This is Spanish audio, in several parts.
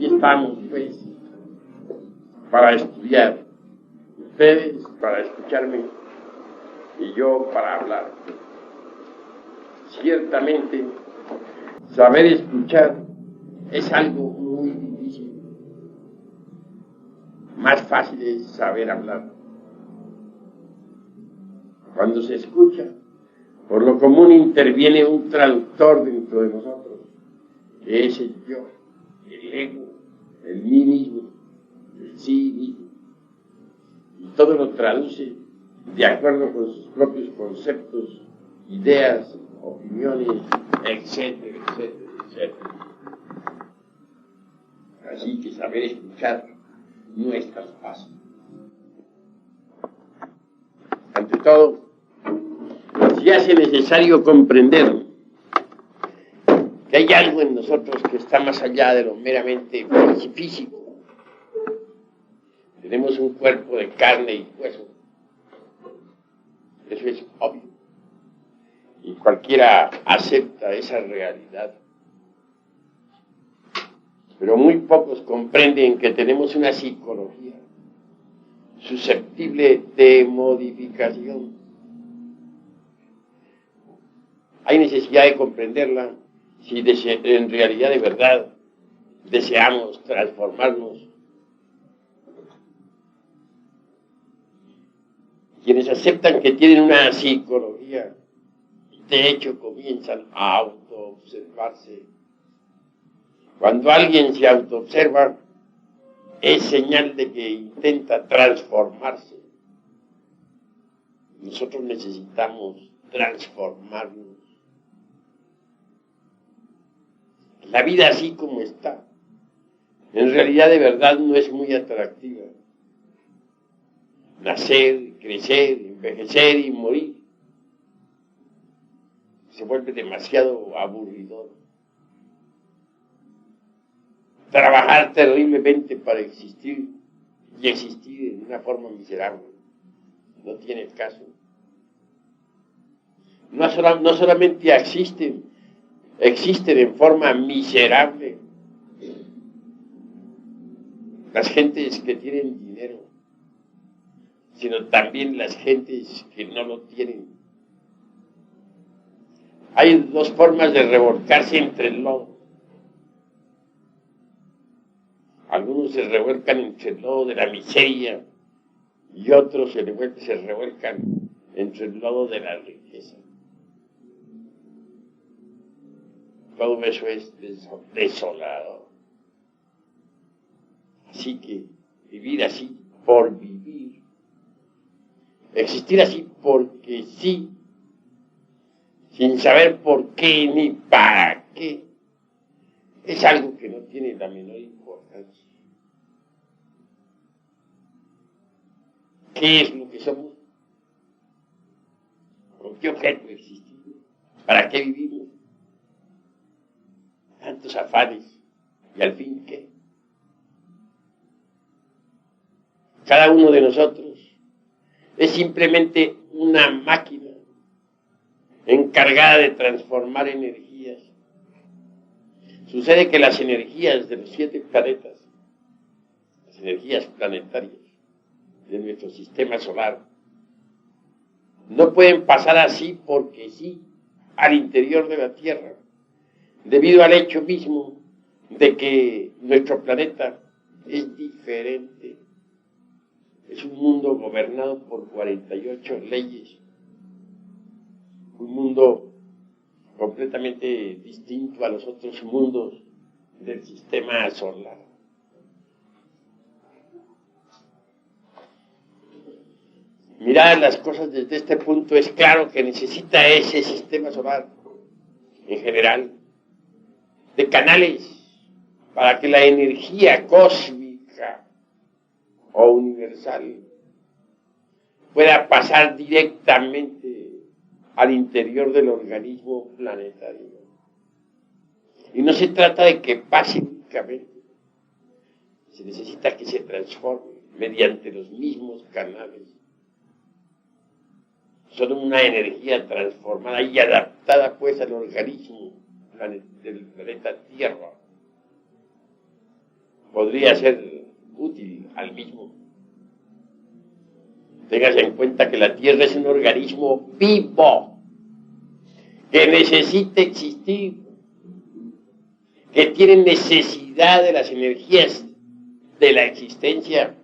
aquí estamos, pues, para estudiar. Ustedes para escucharme y yo para hablar. Ciertamente, saber escuchar es algo muy difícil. Más fácil es saber hablar. Cuando se escucha, por lo común interviene un traductor dentro de nosotros, que es el yo, el ego, el mí mismo, el sí mismo. Y todo lo traduce de acuerdo con sus propios conceptos, ideas, opiniones, etcétera, etcétera, etcétera. Así que saber escuchar no es tan fácil. Ante todo, se hace necesario comprender que hay algo en nosotros que está más allá de lo meramente físico. Tenemos un cuerpo de carne y hueso. Eso es obvio. Y cualquiera acepta esa realidad. Pero muy pocos comprenden que tenemos una psicología susceptible de modificación. Hay necesidad de comprenderla si en realidad de verdad deseamos transformarnos. Quienes aceptan que tienen una psicología, de hecho comienzan a autoobservarse. Cuando alguien se autoobserva, es señal de que intenta transformarse. Nosotros necesitamos transformarnos. La vida así como está, en realidad de verdad no es muy atractiva. Nacer, crecer, envejecer y morir se vuelve demasiado aburridor. Trabajar terriblemente para existir y existir en una forma miserable no tiene caso. No solamente existen en forma miserable las gentes que tienen dinero, sino también las gentes que no lo tienen. Hay dos formas de revolcarse entre el lodo. Algunos se revuelcan entre el lodo de la miseria y otros se revuelcan entre el lodo de la riqueza. Todo eso es desolado. Así que vivir así por vivir, existir así porque sí, sin saber por qué ni para qué, es algo que no tiene la menor importancia. ¿Qué es lo que somos? ¿Con qué objeto existimos? ¿Para qué vivimos? Tantos afanes. ¿Y al fin qué? Cada uno de nosotros es simplemente una máquina encargada de transformar energías. Sucede que las energías de los 7 planetas, las energías planetarias de nuestro sistema solar, no pueden pasar así porque sí al interior de la Tierra, debido al hecho mismo de que nuestro planeta es diferente. Es un mundo gobernado por 48 leyes, un mundo completamente distinto a los otros mundos del sistema solar. Mirar las cosas desde este punto es claro que necesita ese sistema solar, en general, de canales para que la energía cósmica o universal pueda pasar directamente al interior del organismo planetario. Y no se trata de que pase únicamente, se necesita que se transforme mediante los mismos canales. Son una energía transformada y adaptada pues al organismo del planeta Tierra. podría ser útil al mismo. Téngase en cuenta que la Tierra es un organismo vivo, que necesita existir, que tiene necesidad de las energías de la existencia,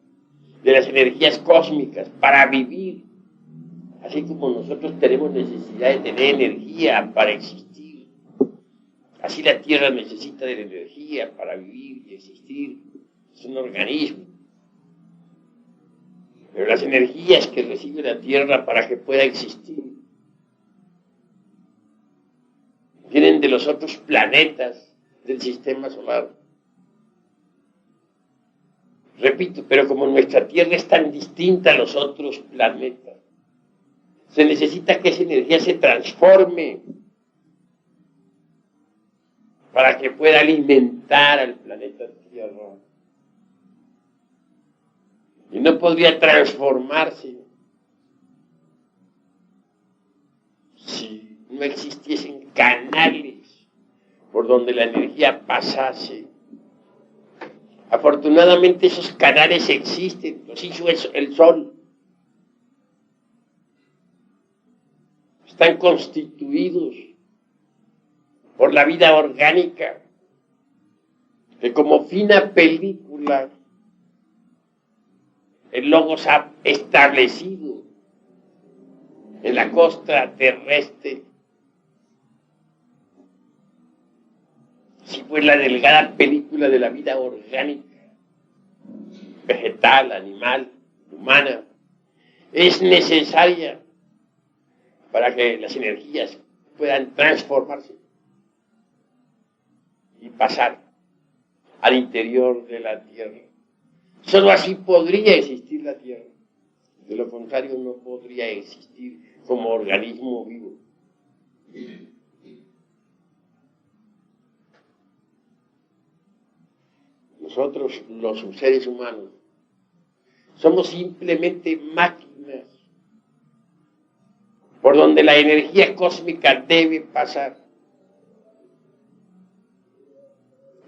de las energías cósmicas para vivir, así como nosotros tenemos necesidad de tener energía para existir. Así la Tierra necesita de la energía para vivir y existir. Es un organismo. Pero las energías que recibe la Tierra para que pueda existir vienen de los otros planetas del sistema solar. Repito, pero como nuestra Tierra es tan distinta a los otros planetas, se necesita que esa energía se transforme para que pueda alimentar al planeta Tierra. Y no podría transformarse si no existiesen canales por donde la energía pasase. Afortunadamente esos canales existen, los hizo el Sol. Están constituidos por la vida orgánica, que como fina película el Logos ha establecido en la costa terrestre. Si fue la delgada película de la vida orgánica, vegetal, animal, humana, es necesaria para que las energías puedan transformarse y pasar al interior de la Tierra. Solo así podría existir la Tierra. De lo contrario, no podría existir como organismo vivo. Nosotros, los seres humanos, somos simplemente máquinas por donde la energía cósmica debe pasar.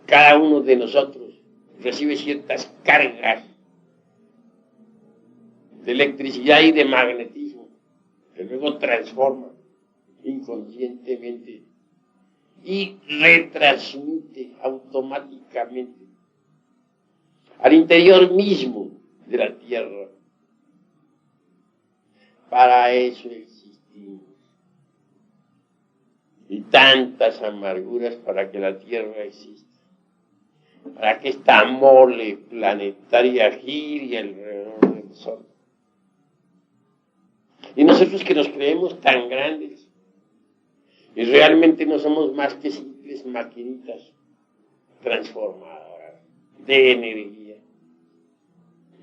Cada uno de nosotros recibe ciertas cargas de electricidad y de magnetismo que luego transforma inconscientemente y retransmite automáticamente al interior mismo de la Tierra. Para eso existimos. Y tantas amarguras para que la Tierra exista. Para que esta mole planetaria gire alrededor del Sol. Y nosotros que nos creemos tan grandes, y realmente no somos más que simples maquinitas transformadoras de energía.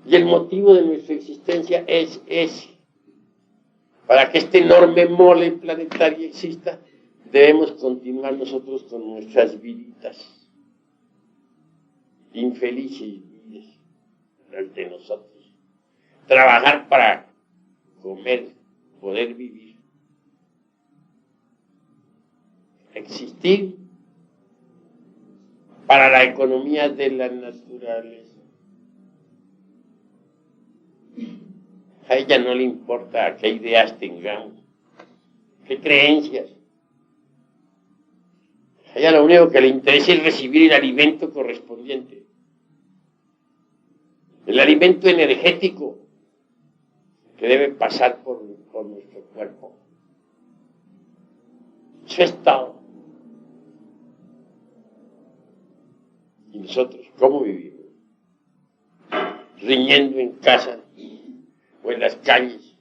Y el motivo de nuestra existencia es ese. Para que este enorme mole planetario exista, debemos continuar nosotros con nuestras viditas infelices vidas, las de nosotros. Trabajar para comer, poder vivir. Existir para la economía de la naturaleza. A ella no le importa qué ideas tengamos, qué creencias. A ella lo único que le interesa es recibir el alimento correspondiente. El alimento energético que debe pasar por nuestro cuerpo. Eso es todo. ¿Y nosotros cómo vivimos? Riñendo en casa, o en las calles,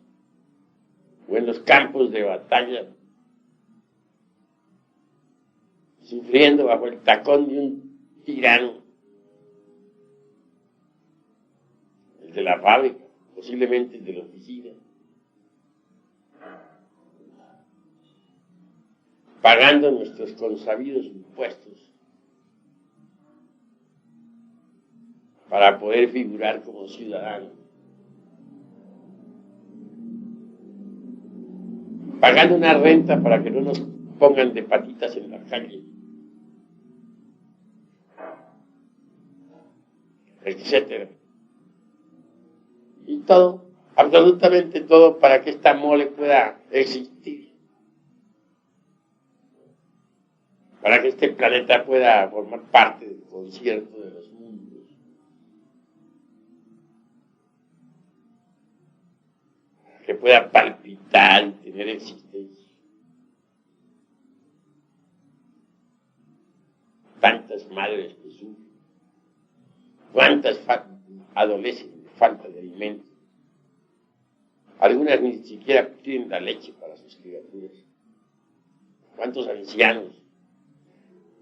o en los campos de batalla, sufriendo bajo el tacón de un tirano, el de la fábrica, posiblemente el de la oficina, pagando nuestros consabidos impuestos para poder figurar como ciudadanos, pagando una renta para que no nos pongan de patitas en la calle, etcétera. Y todo, absolutamente todo, para que esta mole pueda existir. Para que este planeta pueda formar parte del concierto de los mundos. Que pueda palpitar y tener existencia. Tantas madres que sufren, cuántas adolecen de falta de alimento. Algunas ni siquiera tienen la leche para sus criaturas. Cuántos ancianos,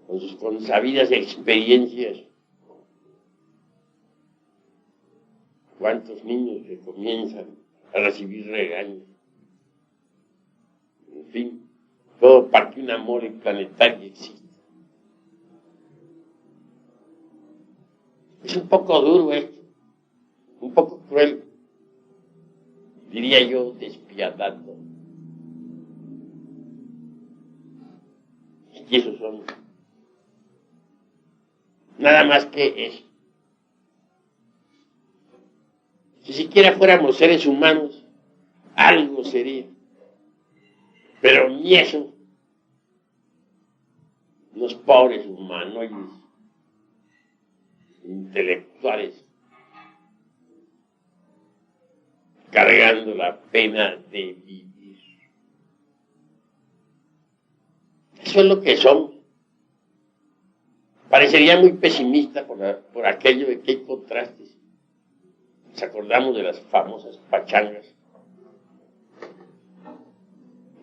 con sus consabidas experiencias, cuántos niños que comienzan a recibir regaños. En fin, todo para que una mole planetaria exista. Es un poco duro esto, un poco cruel, diría yo, despiadado. Y esos son nada más que eso. Si siquiera fuéramos seres humanos, algo sería. Pero ni eso, los pobres humanoides, intelectuales, cargando la pena de vivir. Eso es lo que somos. Parecería muy pesimista por aquello de que hay contrastes. Nos acordamos de las famosas pachangas.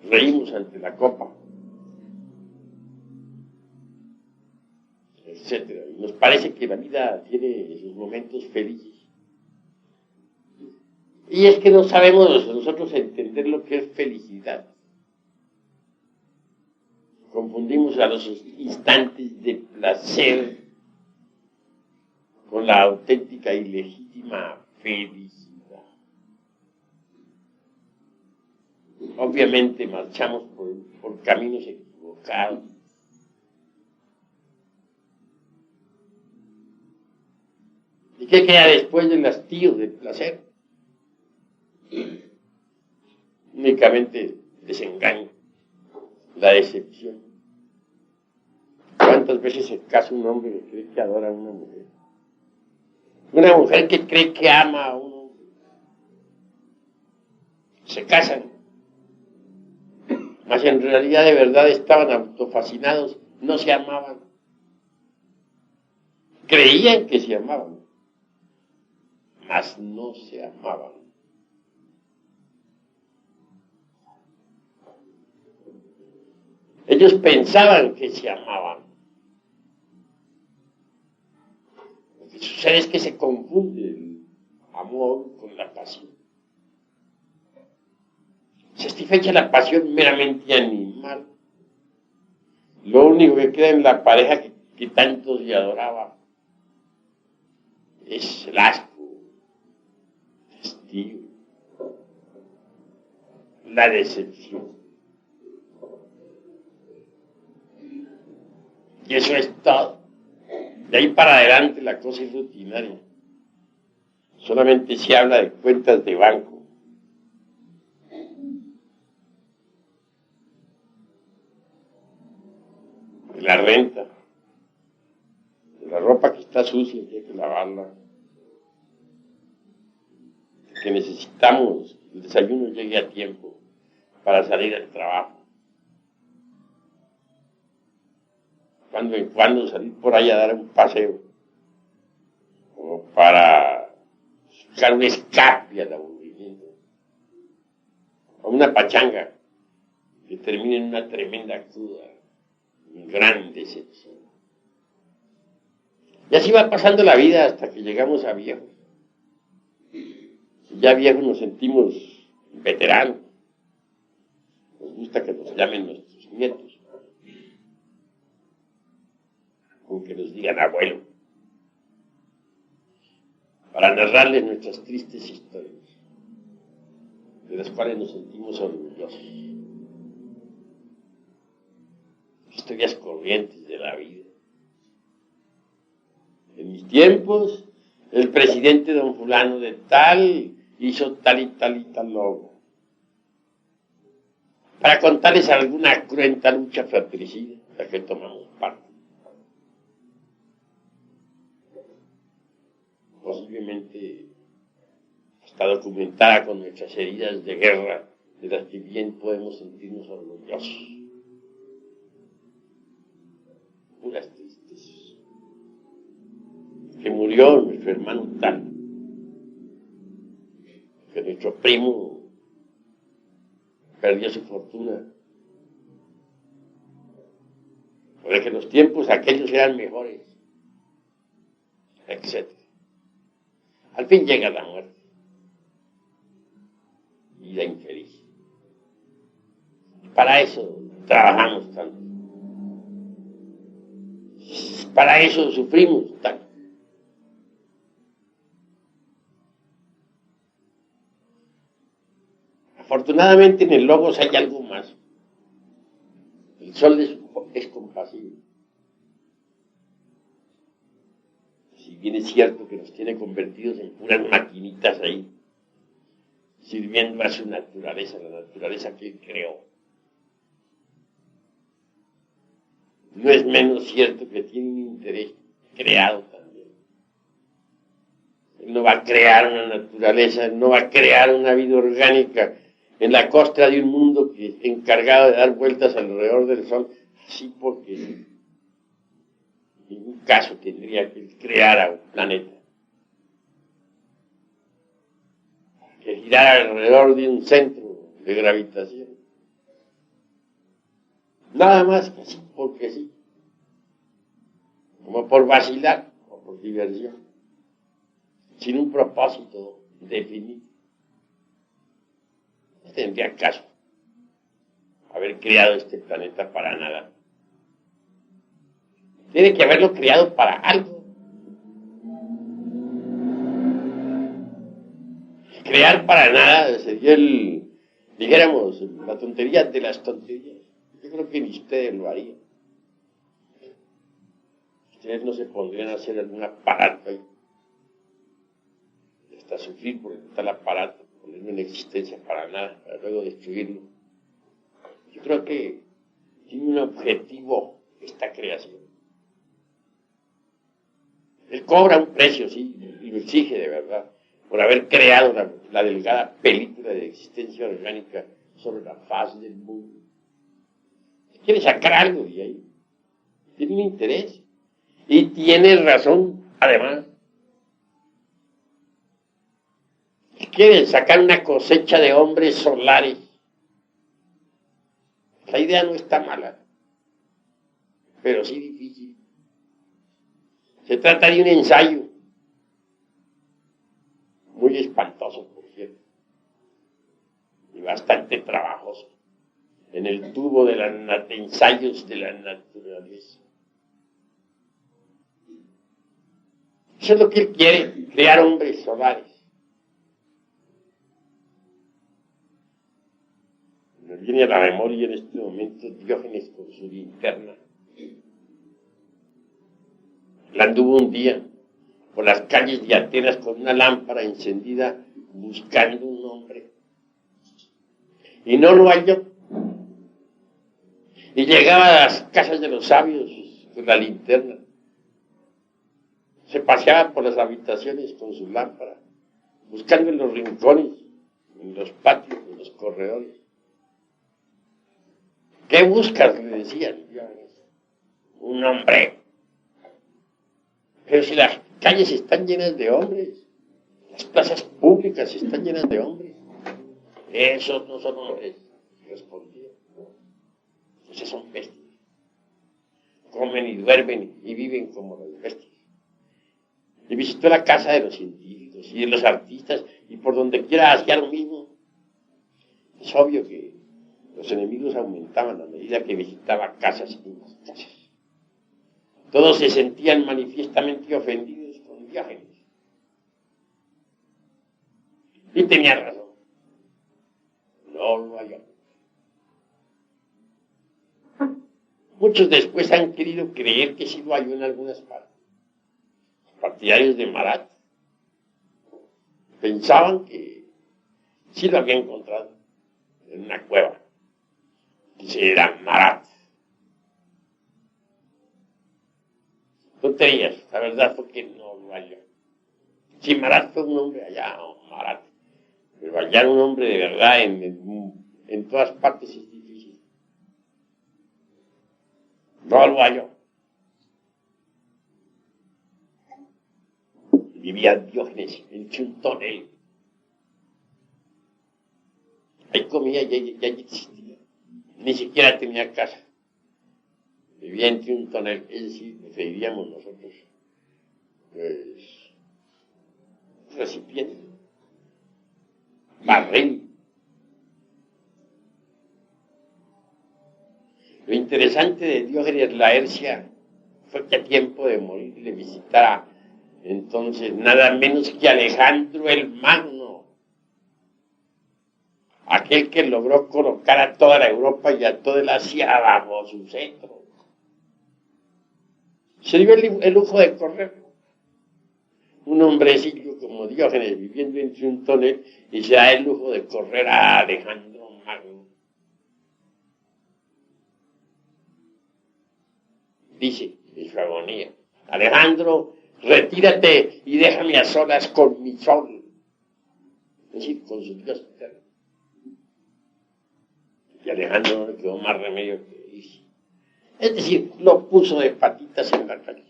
Reímos ante la copa, etcétera. Y nos parece que la vida tiene sus momentos felices. Y es que no sabemos nosotros entender lo que es felicidad. Confundimos a los instantes de placer con la auténtica y legítima felicidad. Obviamente marchamos por caminos equivocados. ¿Y qué queda después del hastío del placer? Únicamente desengaño, la decepción. ¿Cuántas veces se casa un hombre que cree que adora a una mujer? Una mujer que cree que ama a un hombre. Se casan. Mas en realidad de verdad estaban autofascinados, no se amaban. Creían que se amaban, mas no se amaban. Ellos pensaban que se amaban. Lo que sucede es que se confunde el amor con la pasión. Satisfecha la pasión meramente animal. Lo único que queda en la pareja que tanto se adoraba es el asco, el hastío, la decepción. Y eso es todo. De ahí para adelante la cosa es rutinaria. Solamente se habla de cuentas de banco. De la renta. De la ropa que está sucia y que hay que lavarla. De que necesitamos que el desayuno llegue a tiempo para salir al trabajo. Cuando en cuando salir por ahí a dar un paseo, como para buscar un escape al aburrimiento, o una pachanga que termine en una tremenda cruda, en gran decepción. Y así va pasando la vida hasta que llegamos a viejos. Y ya viejos nos sentimos veteranos, nos gusta que nos llamen nuestros nietos, con que nos digan abuelo, para narrarles nuestras tristes historias, de las cuales nos sentimos orgullosos. Historias corrientes de la vida. En mis tiempos, el presidente don fulano de tal hizo tal y tal logo. Para contarles alguna cruenta lucha fratricida en la que tomamos parte. Posiblemente está documentada con nuestras heridas de guerra, de las que bien podemos sentirnos orgullosos. Puras tristezas. Que murió nuestro hermano tal, que nuestro primo perdió su fortuna, porque que los tiempos aquellos eran mejores, etc. Al fin llega la muerte y la infeliz. Para eso trabajamos tanto. Para eso sufrimos tanto. Afortunadamente en el Logos hay algo más. El sol es compasivo. Si bien es cierto que nos tiene convertidos en puras maquinitas ahí, sirviendo a su naturaleza, la naturaleza que él creó. No es menos cierto que tiene un interés creado también. Él no va a crear una naturaleza, él no va a crear una vida orgánica en la costra de un mundo que es encargado de dar vueltas alrededor del sol, así porque en ningún caso tendría que crear un planeta que girara alrededor de un centro de gravitación. Nada más que así, porque sí, como por vacilar o por diversión, sin un propósito definido. No tendría caso haber creado este planeta para nada. Tiene que haberlo creado para algo. Crear para nada sería dijéramos, la tontería de las tonterías. Yo creo que ni ustedes lo harían. Ustedes no se pondrían a hacer algún aparato ahí. Hasta sufrir por tal aparato, ponerlo en existencia para nada, para luego destruirlo. Yo creo que tiene un objetivo esta creación. Él cobra un precio, sí, y lo exige de verdad, por haber creado la delgada película de existencia orgánica sobre la faz del mundo. Quiere sacar algo de ahí. Tiene un interés. Y tiene razón, además. Quiere sacar una cosecha de hombres solares. La idea no está mala, pero sí difícil. Se trata de un ensayo. Muy espantoso, por cierto. Y bastante trabajoso. En el tubo de los ensayos de la naturaleza. Eso es lo que él quiere, crear hombres solares. Me viene a la memoria en este momento Diógenes con su linterna. Él anduvo un día por las calles de Atenas con una lámpara encendida buscando un hombre. Y no lo halló. Y llegaba a las casas de los sabios con la linterna. Se paseaba por las habitaciones con su lámpara, buscando en los rincones, en los patios, en los corredores. ¿Qué buscas?, le decían. Un hombre. Pero si las calles están llenas de hombres, las plazas públicas están llenas de hombres. Esos no son hombres, respondía. Esos son bestias. Comen y duermen y viven como las bestias. Y visitó la casa de los científicos y de los artistas, y por donde quiera hacía lo mismo. Es obvio que los enemigos aumentaban a medida que visitaba casas y más casas. Todos se sentían manifiestamente ofendidos con Diógenes. Y tenía razón. No lo halló. Muchos después han querido creer que sí lo halló en algunas partes. Partidarios de Marat pensaban que sí lo había encontrado en una cueva, que se era Marat. Tonterías, la verdad fue que no lo halló. Si Marat fue un hombre allá, no, Marat, pero hallar un hombre de verdad en todas partes es difícil. No lo halló. Vivía Diógenes en un tonel. Ahí comía y ya existía. Ni siquiera tenía casa. Vivía entre un tonel. Es decir, preferiríamos nosotros, pues, recipiente, barril. Lo interesante de Diógenes Laercia fue que a tiempo de morir le visitara entonces nada menos que Alejandro el Magno, aquel que logró colocar a toda la Europa y a toda el Asia bajo su cetro. Se dio el lujo de correr. Un hombrecillo como Diógenes viviendo entre un tonel y se da el lujo de correr a Alejandro Magno. Dice en su agonía: Alejandro, retírate y déjame a solas con mi sol. Es decir, con su Dios eterno. Y a Alejandro no le quedó más remedio que irse. Es decir, lo puso de patitas en la calle.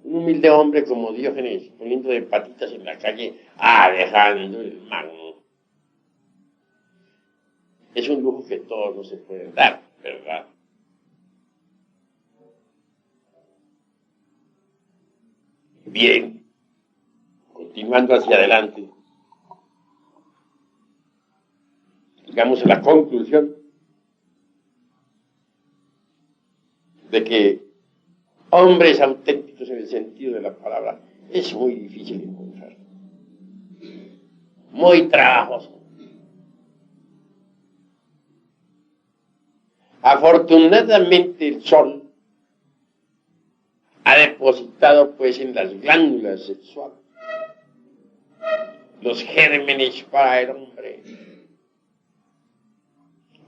Un humilde hombre como Diógenes poniendo de patitas en la calle a Alejandro el Magno. Es un lujo que todos no se pueden dar, ¿verdad? Bien, continuando hacia adelante, llegamos a la conclusión de que hombres auténticos en el sentido de la palabra es muy difícil encontrar, muy trabajoso. Afortunadamente el sol ha depositado pues en las glándulas sexuales los gérmenes para el hombre.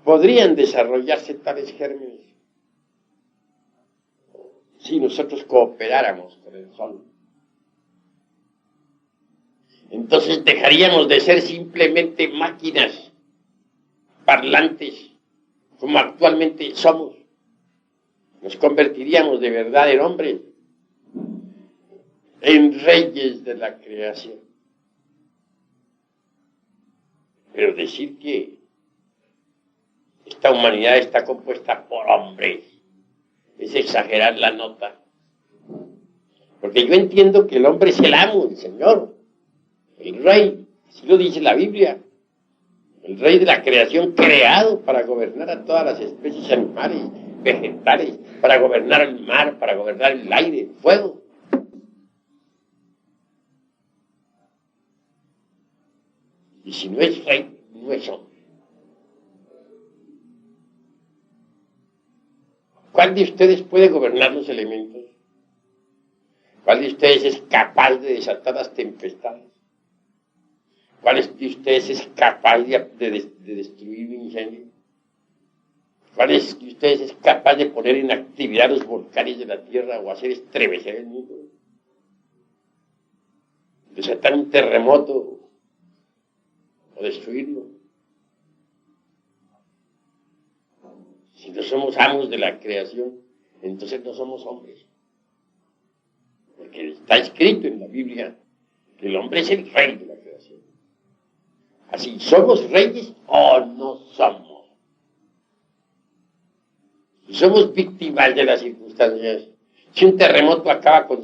Podrían desarrollarse tales gérmenes si nosotros cooperáramos con el sol. Entonces dejaríamos de ser simplemente máquinas parlantes como actualmente somos. Nos convertiríamos de verdad en hombres, en reyes de la creación. Pero decir que esta humanidad está compuesta por hombres es exagerar la nota. Porque yo entiendo que el hombre es el amo, el señor, el rey, así lo dice la Biblia. El rey de la creación creado para gobernar a todas las especies animales, vegetales, para gobernar el mar, para gobernar el aire, el fuego. Y si no es rey, no es hombre. ¿Cuál de ustedes puede gobernar los elementos? ¿Cuál de ustedes es capaz de desatar las tempestades? ¿Cuál de ustedes es capaz de destruir un incendio? ¿Cuál de ustedes es capaz de poner en actividad los volcanes de la tierra o hacer estremecer el mundo? ¿Desatar un terremoto o destruirlo? Si no somos amos de la creación, entonces no somos hombres. Porque está escrito en la Biblia que el hombre es el rey de la creación. Así, ¿somos reyes o no somos? Somos víctimas de las circunstancias. Si un terremoto acaba con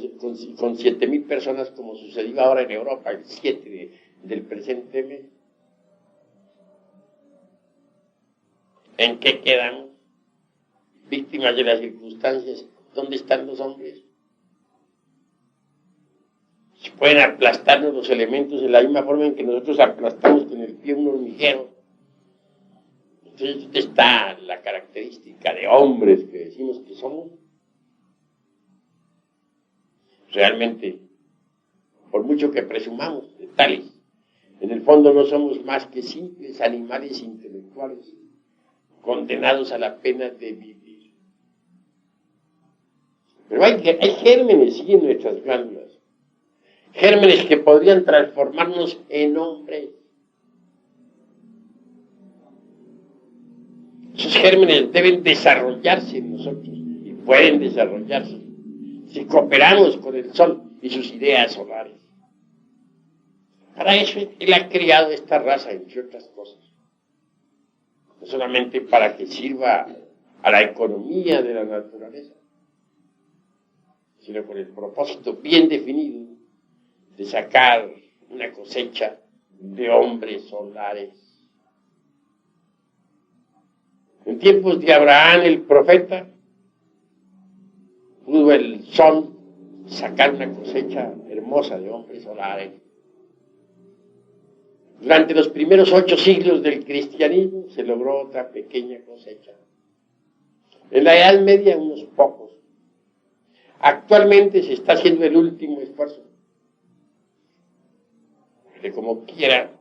7,000 personas, como sucedió ahora en Europa, el 7 del presente mes, ¿en qué quedamos? Víctimas de las circunstancias. ¿Dónde están los hombres? Se pueden aplastarnos los elementos de la misma forma en que nosotros aplastamos con el pie un hormiguero. Entonces, ¿dónde está la característica de hombres que decimos que somos? Realmente, por mucho que presumamos de intelectuales. En el fondo no somos más que simples animales intelectuales condenados a la pena de vivir. Pero hay gérmenes, sí, en nuestras glándulas. Gérmenes que podrían transformarnos en hombres. Esos gérmenes deben desarrollarse en nosotros y pueden desarrollarse si cooperamos con el Sol y sus ideas solares. Para eso Él ha creado esta raza, entre otras cosas. No solamente para que sirva a la economía de la naturaleza, sino con el propósito bien definido de sacar una cosecha de hombres solares. En tiempos de Abraham, el profeta, pudo el sol sacar una cosecha hermosa de hombres solares. Durante los primeros 8 siglos del cristianismo se logró otra pequeña cosecha. En la Edad Media, unos pocos. Actualmente se está haciendo el último esfuerzo. De como quiera,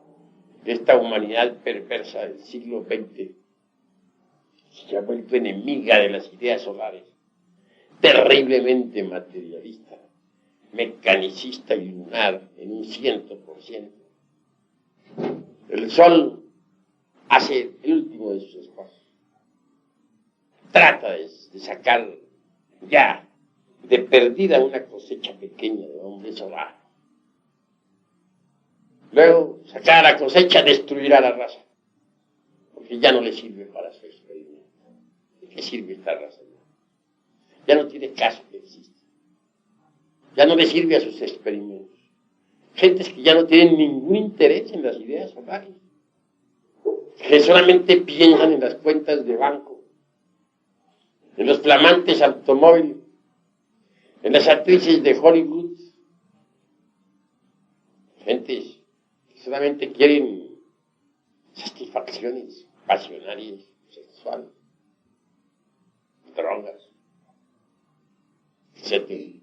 esta humanidad perversa del siglo XX se ha vuelto enemiga de las ideas solares, terriblemente materialista, mecanicista y lunar en un 100%. El sol hace el último de sus esfuerzos. Trata de sacar ya de perdida una cosecha pequeña de hombres solares. Luego, sacar la cosecha destruirá la raza, porque ya no le sirve para su experimento. ¿De qué sirve esta raza? Ya no tiene caso que exista. Ya no le sirve a sus experimentos. Gentes que ya no tienen ningún interés en las ideas solares, que solamente piensan en las cuentas de banco, en los flamantes automóviles, en las actrices de Hollywood, gentes que solamente quieren satisfacciones pasionarias, sexuales, drogas, etc.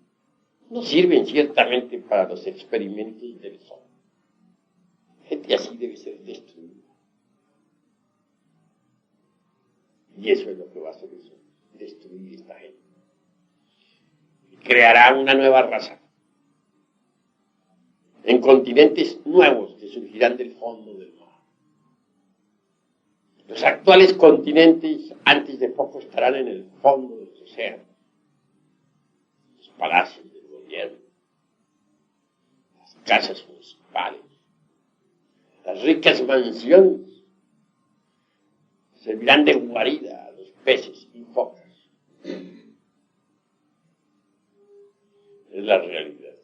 No sirven ciertamente para los experimentos del sol. Gente así debe ser destruida. Y eso es lo que va a hacer eso, destruir esta gente. Creará una nueva raza en continentes nuevos que surgirán del fondo del mar. Los actuales continentes antes de poco estarán en el fondo de los océanos. Los palacios del gobierno, las casas municipales, las ricas mansiones servirán de guarida a los peces y focas. Es la realidad.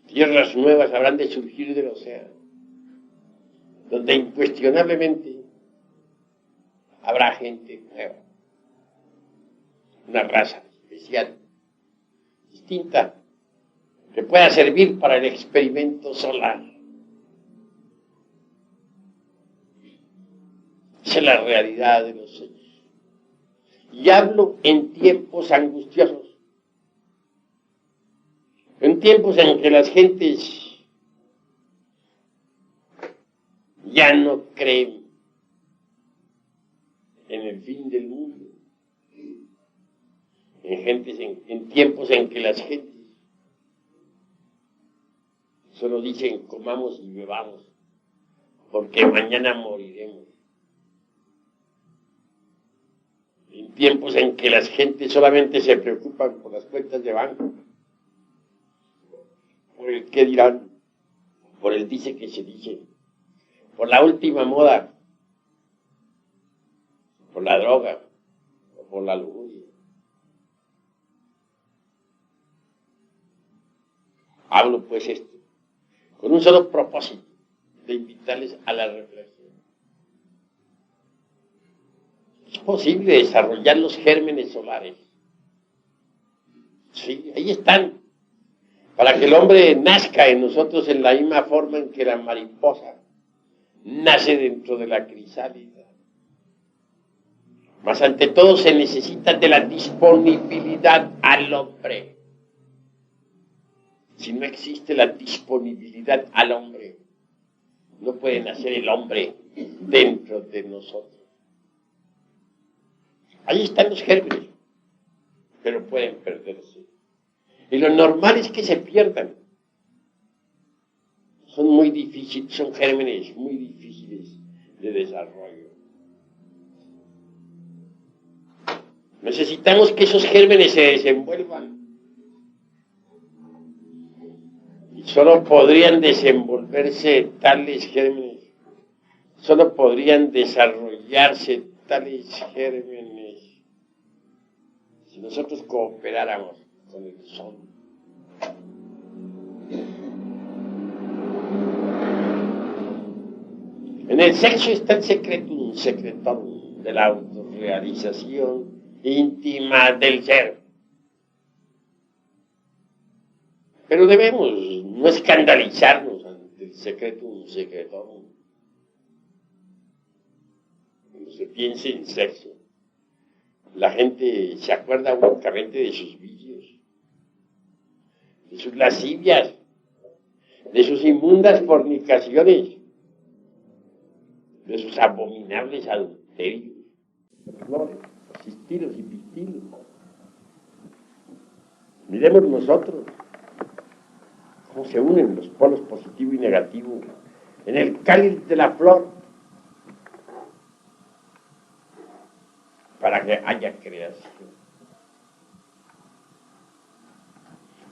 Tierras nuevas habrán de surgir del océano, donde incuestionablemente habrá gente nueva, una raza especial, distinta, que pueda servir para el experimento solar. Esa es la realidad de los hechos. Y hablo en tiempos angustiosos, en tiempos en que las gentes ya no creen en el fin del mundo, en tiempos en que las gentes solo dicen comamos y bebamos, porque mañana moriremos. En tiempos en que las gentes solamente se preocupan por las cuentas de banco, por el qué dirán, por el dice que se dice, por la última moda, por la droga, o por la lujuria. Hablo pues esto, con un solo propósito, de invitarles a la reflexión. Es posible desarrollar los gérmenes solares. Sí, ahí están. Para que el hombre nazca en nosotros en la misma forma en que la mariposa nace dentro de la crisálida. Mas ante todo se necesita de la disponibilidad al hombre. Si no existe la disponibilidad al hombre, no puede nacer el hombre dentro de nosotros. Ahí están los gérmenes, pero pueden perderse. Y lo normal es que se pierdan. Son muy difíciles, son gérmenes muy difíciles de desarrollo. Necesitamos que esos gérmenes se desenvuelvan. Y solo podrían desenvolverse tales gérmenes, solo podrían desarrollarse tales gérmenes si nosotros cooperáramos con el sol. En el sexo está el secretum secretorum de la autorrealización íntima del ser. Pero debemos no escandalizarnos ante el secretum secretorum. Cuando se piense en sexo, la gente se acuerda únicamente de sus vicios, de sus lascivias, de sus inmundas fornicaciones, de sus abominables adulterios, flores, cistilos y pistilos. Miremos nosotros cómo se unen los polos positivo y negativo en el cáliz de la flor para que haya creación.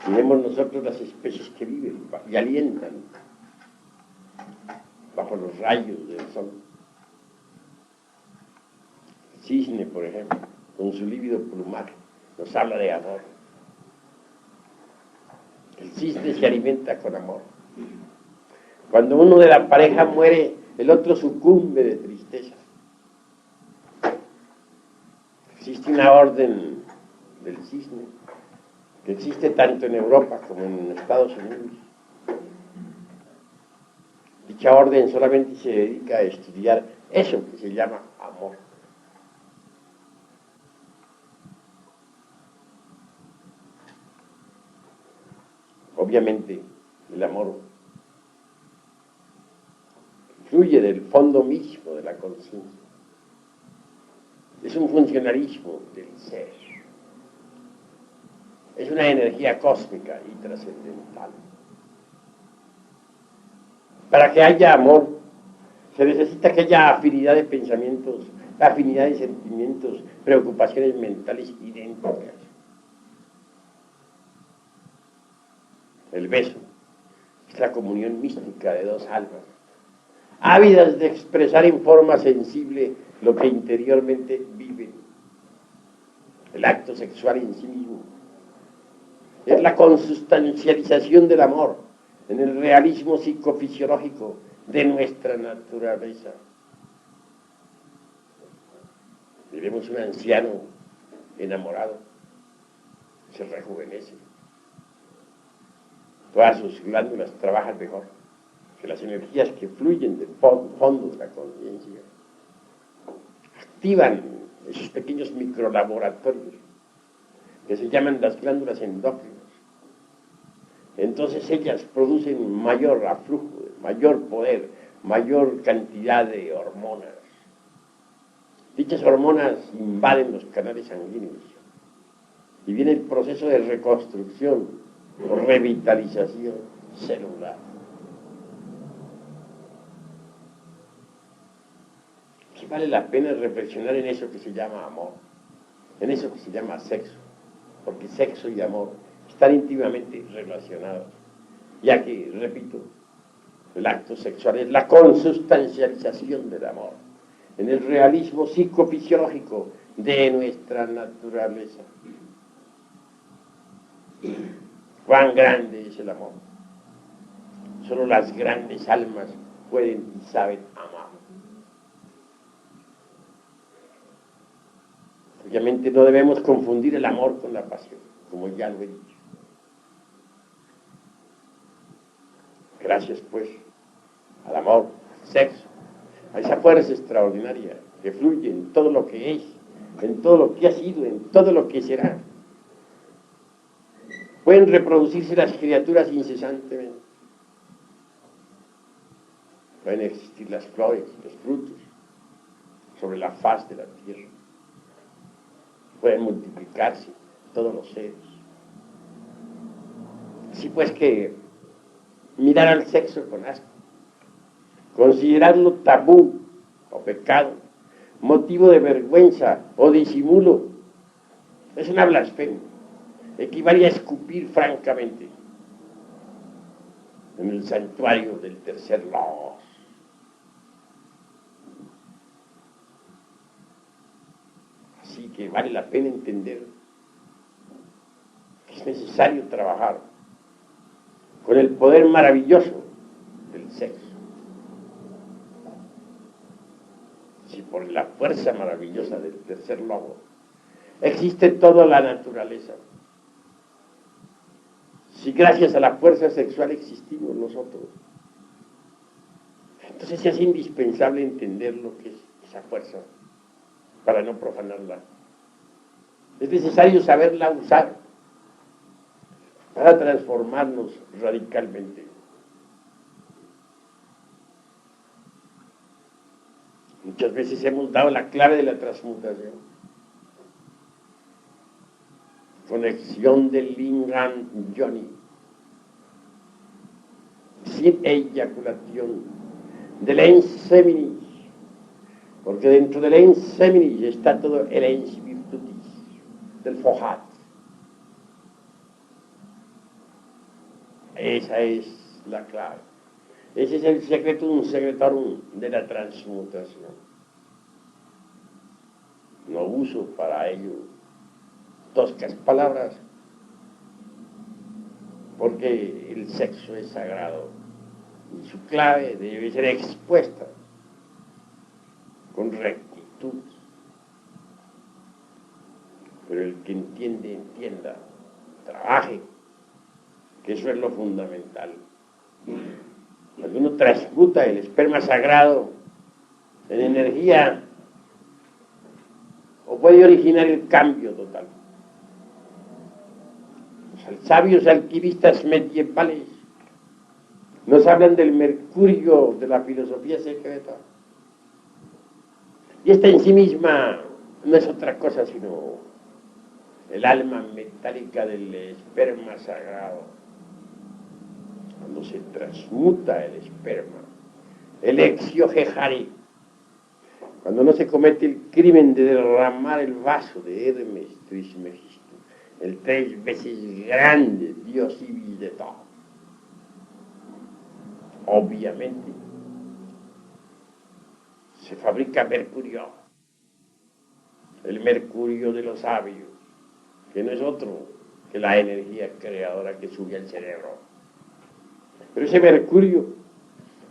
Miremos nosotros las especies que viven y alientan bajo los rayos del sol. El cisne, por ejemplo, con su lívido plumaje, nos habla de amor. El cisne se alimenta con amor. Cuando uno de la pareja muere, el otro sucumbe de tristeza. Existe una orden del cisne que existe tanto en Europa como en Estados Unidos. Dicha orden solamente se dedica a estudiar eso que se llama amor. Obviamente, el amor fluye del fondo mismo de la conciencia. Es un funcionalismo del ser. Es una energía cósmica y trascendental. Para que haya amor, se necesita que haya afinidad de pensamientos, afinidad de sentimientos, preocupaciones mentales idénticas. El beso es la comunión mística de dos almas, ávidas de expresar en forma sensible lo que interiormente viven. El acto sexual en sí mismo es la consustancialización del amor en el realismo psicofisiológico de nuestra naturaleza. Veremos un anciano enamorado, se rejuvenece. Todas sus glándulas trabajan mejor, que las energías que fluyen del fondo de la conciencia activan esos pequeños microlaboratorios que se llaman las glándulas endócrinas. Entonces ellas producen mayor aflujo, mayor poder, mayor cantidad de hormonas. Dichas hormonas invaden los canales sanguíneos y viene el proceso de reconstrucción o revitalización celular. Aquí vale la pena reflexionar en eso que se llama amor, en eso que se llama sexo, porque sexo y amor están íntimamente relacionados, ya que, repito, el acto sexual es la consustancialización del amor, en el realismo psicofisiológico de nuestra naturaleza. Cuán grande es el amor. Solo las grandes almas pueden y saben amar. Obviamente no debemos confundir el amor con la pasión, como ya lo he dicho. Gracias, pues, al amor, al sexo, a esa fuerza extraordinaria que fluye en todo lo que es, en todo lo que ha sido, en todo lo que será. pueden reproducirse las criaturas incesantemente. Pueden existir las flores, los frutos, sobre la faz de la tierra. Pueden multiplicarse todos los seres. Así pues que mirar al sexo con asco, considerarlo tabú o pecado, motivo de vergüenza o disimulo, es una blasfemia. Equivale a escupir francamente en el santuario del tercer logos. Así que vale la pena entender que es necesario trabajar con el poder maravilloso del sexo. Si por la fuerza maravillosa del tercer logo existe toda la naturaleza, si gracias a la fuerza sexual existimos nosotros, entonces es indispensable entender lo que es esa fuerza para no profanarla. Es necesario saberla usar para transformarnos radicalmente. Muchas veces hemos dado la clave de la transmutación. Conexión del lingam yoni, sin eyaculación, del ens seminis, porque dentro del ens seminis está todo el ens virtutis, del fohat. Esa es la clave. Ese es el secretum secretorum de la transmutación. No uso para ello toscas palabras, porque el sexo es sagrado y su clave debe ser expuesta con rectitud. Pero el que entiende, entienda, trabaje, que eso es lo fundamental. Cuando uno transmuta el esperma sagrado en energía, o puede originar el cambio total. Los sabios alquimistas medievales nos hablan del mercurio de la filosofía secreta. Y esta en sí misma no es otra cosa sino el alma metálica del esperma sagrado. Cuando se transmuta el esperma, el exio-jejari, cuando no se comete el crimen de derramar el vaso de Hermes Trismegisto, el 3 veces grande dios ibis de todo. Obviamente, se fabrica mercurio, el mercurio de los sabios, que no es otro que la energía creadora que sube al cerebro. Pero ese mercurio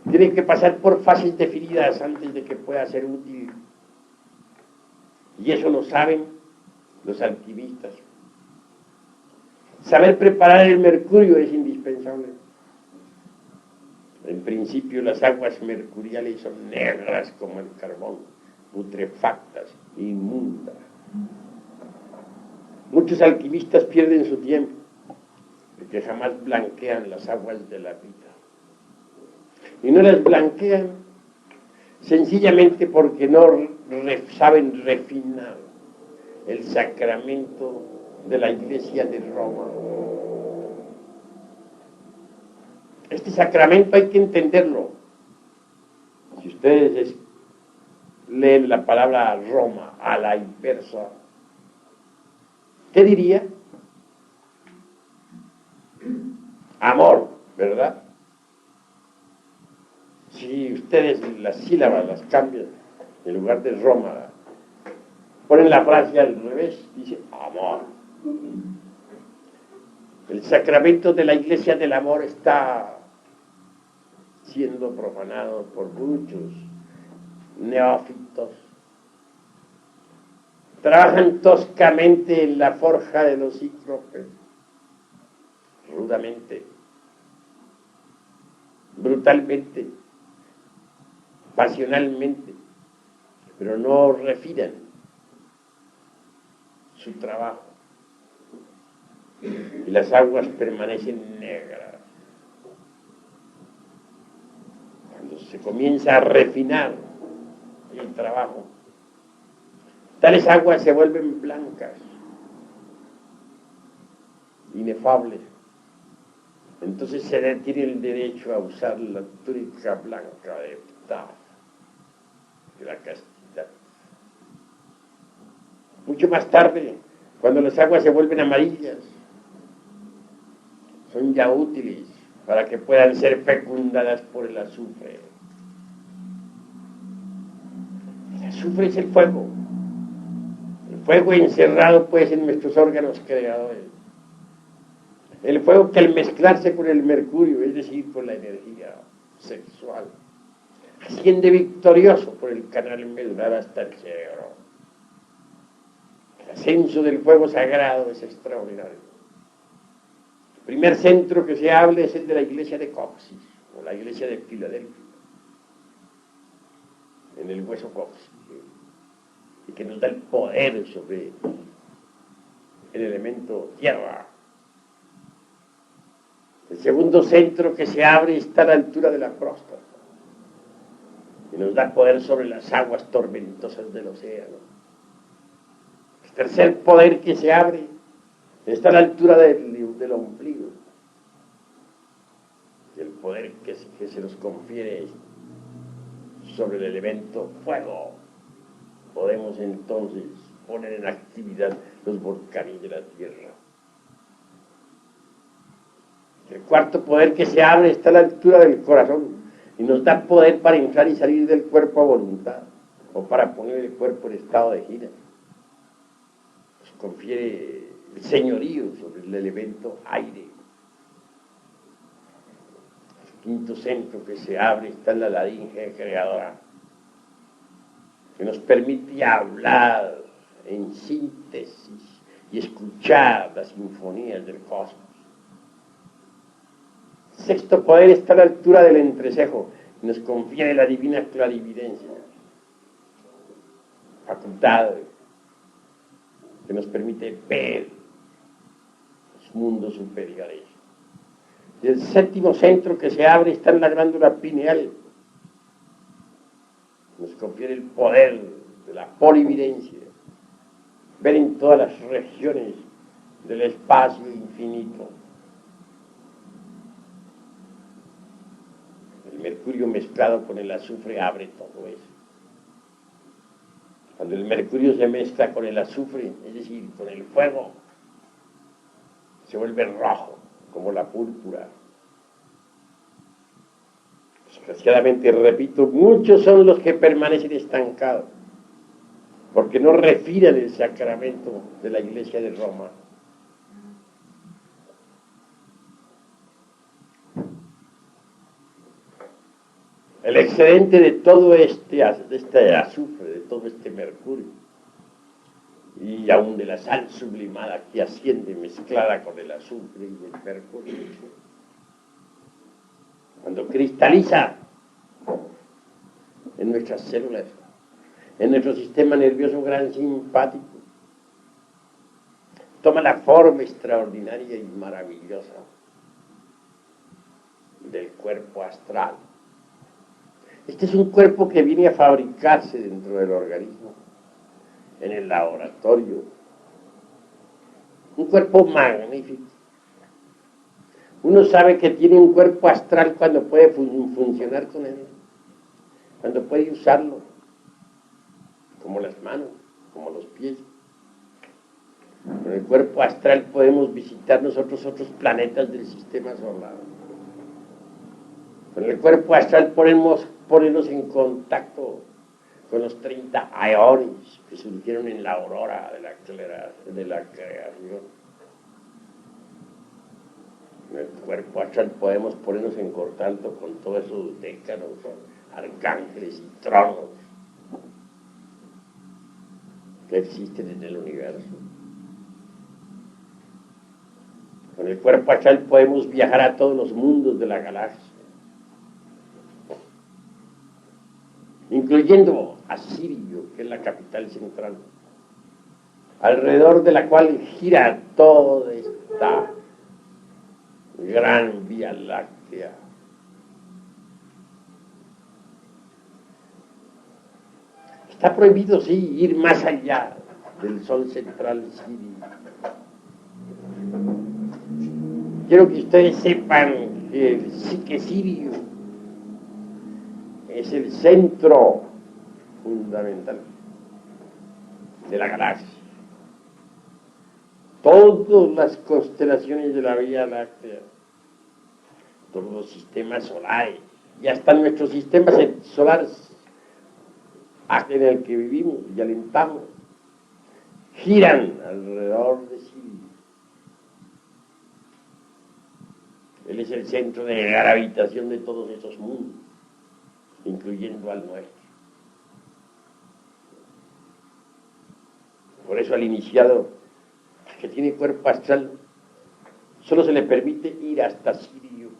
tiene que pasar por fases definidas antes de que pueda ser útil. Y eso lo saben los alquimistas. Saber preparar el mercurio es indispensable. En principio las aguas mercuriales son negras como el carbón, putrefactas, inmundas. Muchos alquimistas pierden su tiempo porque jamás blanquean las aguas de la vida. Y no las blanquean sencillamente porque no saben refinar el sacramento de la Iglesia de Roma. Este sacramento hay que entenderlo. Si ustedes leen la palabra Roma a la inversa, ¿qué diría? Amor, ¿verdad? Si ustedes las sílabas las cambian, en lugar de Roma, ponen la frase al revés, dice amor. El sacramento de la Iglesia del Amor está siendo profanado por muchos neófitos. Trabajan toscamente en la forja de los cíclopes, rudamente, brutalmente, pasionalmente, pero no refinan su trabajo. y las aguas permanecen negras. Cuando se comienza a refinar el trabajo, tales aguas se vuelven blancas, inefables. Entonces se le tiene el derecho a usar la túnica blanca de Ptah, de la castidad. Mucho más tarde, cuando las aguas se vuelven amarillas, son ya útiles para que puedan ser fecundadas por el azufre. El azufre es el fuego encerrado pues en nuestros órganos creadores. El fuego que al mezclarse con el mercurio, es decir, con la energía sexual, asciende victorioso por el canal medular hasta el cerebro. El ascenso del fuego sagrado es extraordinario. El primer centro que se habla es el de la iglesia de Coxis, o la iglesia de Filadelfia, en el hueso Coxis, y que nos da el poder sobre el elemento tierra. El segundo centro que se abre está a la altura de la próstata y nos da poder sobre las aguas tormentosas del océano. El tercer poder que se abre está a la altura del ombligo. Y el poder que se nos confiere sobre el elemento fuego. Podemos entonces poner en actividad los volcanes de la tierra. El cuarto poder que se abre está a la altura del corazón y nos da poder para entrar y salir del cuerpo a voluntad o para poner el cuerpo en estado de gira. Nos confiere el señorío sobre el elemento aire. El quinto centro que se abre está en la laringe creadora, que nos permite hablar en síntesis y escuchar las sinfonías del cosmos. El sexto poder está a la altura del entrecejo y nos confiere la divina clarividencia, facultad que nos permite ver los mundos superiores. Y el séptimo centro que se abre está en la glándula pineal, nos confiere el poder de la polividencia, ver en todas las regiones del espacio infinito. El mercurio mezclado con el azufre abre todo eso. Cuando el mercurio se mezcla con el azufre, es decir, con el fuego, se vuelve rojo, como la púrpura. Desgraciadamente, repito, muchos son los que permanecen estancados, porque no refinan el sacramento de la Iglesia de Roma. El excedente de todo este azufre, de todo este mercurio, y aún de la sal sublimada que asciende mezclada con el azufre y el mercurio, cuando cristaliza en nuestras células, en nuestro sistema nervioso gran simpático, toma la forma extraordinaria y maravillosa del cuerpo astral. Este es un cuerpo que viene a fabricarse dentro del organismo, en el laboratorio. Un cuerpo magnífico. Uno sabe que tiene un cuerpo astral cuando puede funcionar con él, cuando puede usarlo, como las manos, como los pies. Con el cuerpo astral podemos visitar nosotros otros planetas del sistema solar. Con el cuerpo astral podemos ponernos en contacto con los 30 aeones que surgieron en la aurora de la creación. Con el cuerpo astral podemos ponernos en contacto con todos esos décanos, arcángeles y tronos que existen en el universo. Con el cuerpo astral podemos viajar a todos los mundos de la galaxia, incluyendo a Sirio, que es la capital central, alrededor de la cual gira toda esta gran Vía Láctea. Está prohibido, sí, ir más allá del Sol central sirio. Quiero que ustedes sepan que el psique sirio es el centro fundamental de la galaxia. Todas las constelaciones de la Vía Láctea, todos los sistemas solares, y hasta nuestro sistema solar en el que vivimos y alentamos, giran alrededor de Sirio. Él es el centro de gravitación de todos esos mundos, incluyendo al nuestro. Por eso al iniciado, que tiene cuerpo astral, solo se le permite ir hasta Sirio.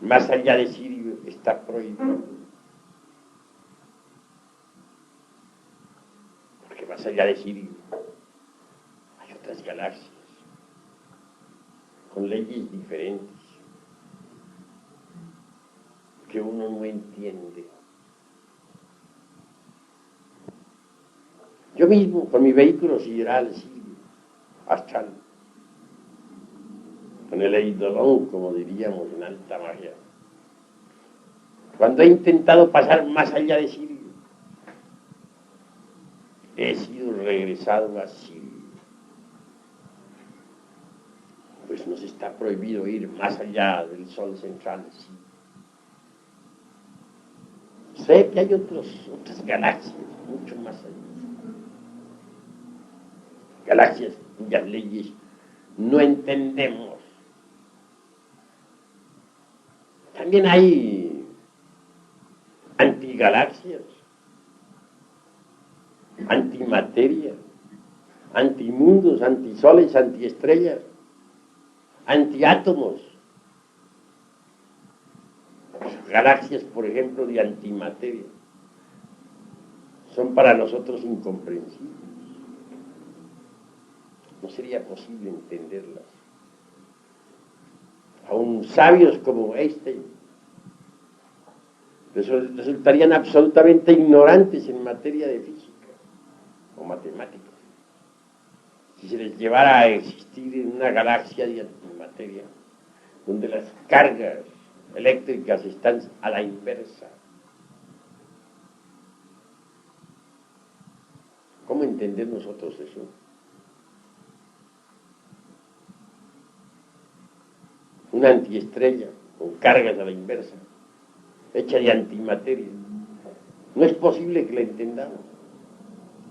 Más allá de Sirio está prohibido. Porque más allá de Sirio hay otras galaxias con leyes diferentes que uno no entiende. Yo mismo, con mi vehículo sideral, Sirio, astral, con el eidolon, como diríamos en alta magia, cuando he intentado pasar más allá de Sirio, he sido regresado a Sirio. Pues nos está prohibido ir más allá del Sol central, sí. Sé que hay otras galaxias, mucho más allá. Galaxias cuyas leyes no entendemos. También hay antigalaxias, antimateria, antimundos, antisoles, antiestrellas, antiátomos. Galaxias, por ejemplo, de antimateria, son para nosotros incomprensibles. No sería posible entenderlas. Aún sabios como Einstein resultarían absolutamente ignorantes en materia de física o matemáticas si se les llevara a existir en una galaxia de antimateria donde las cargas eléctricas están a la inversa. ¿Cómo entender nosotros eso? Una antiestrella con cargas a la inversa, hecha de antimateria. No es posible que la entendamos.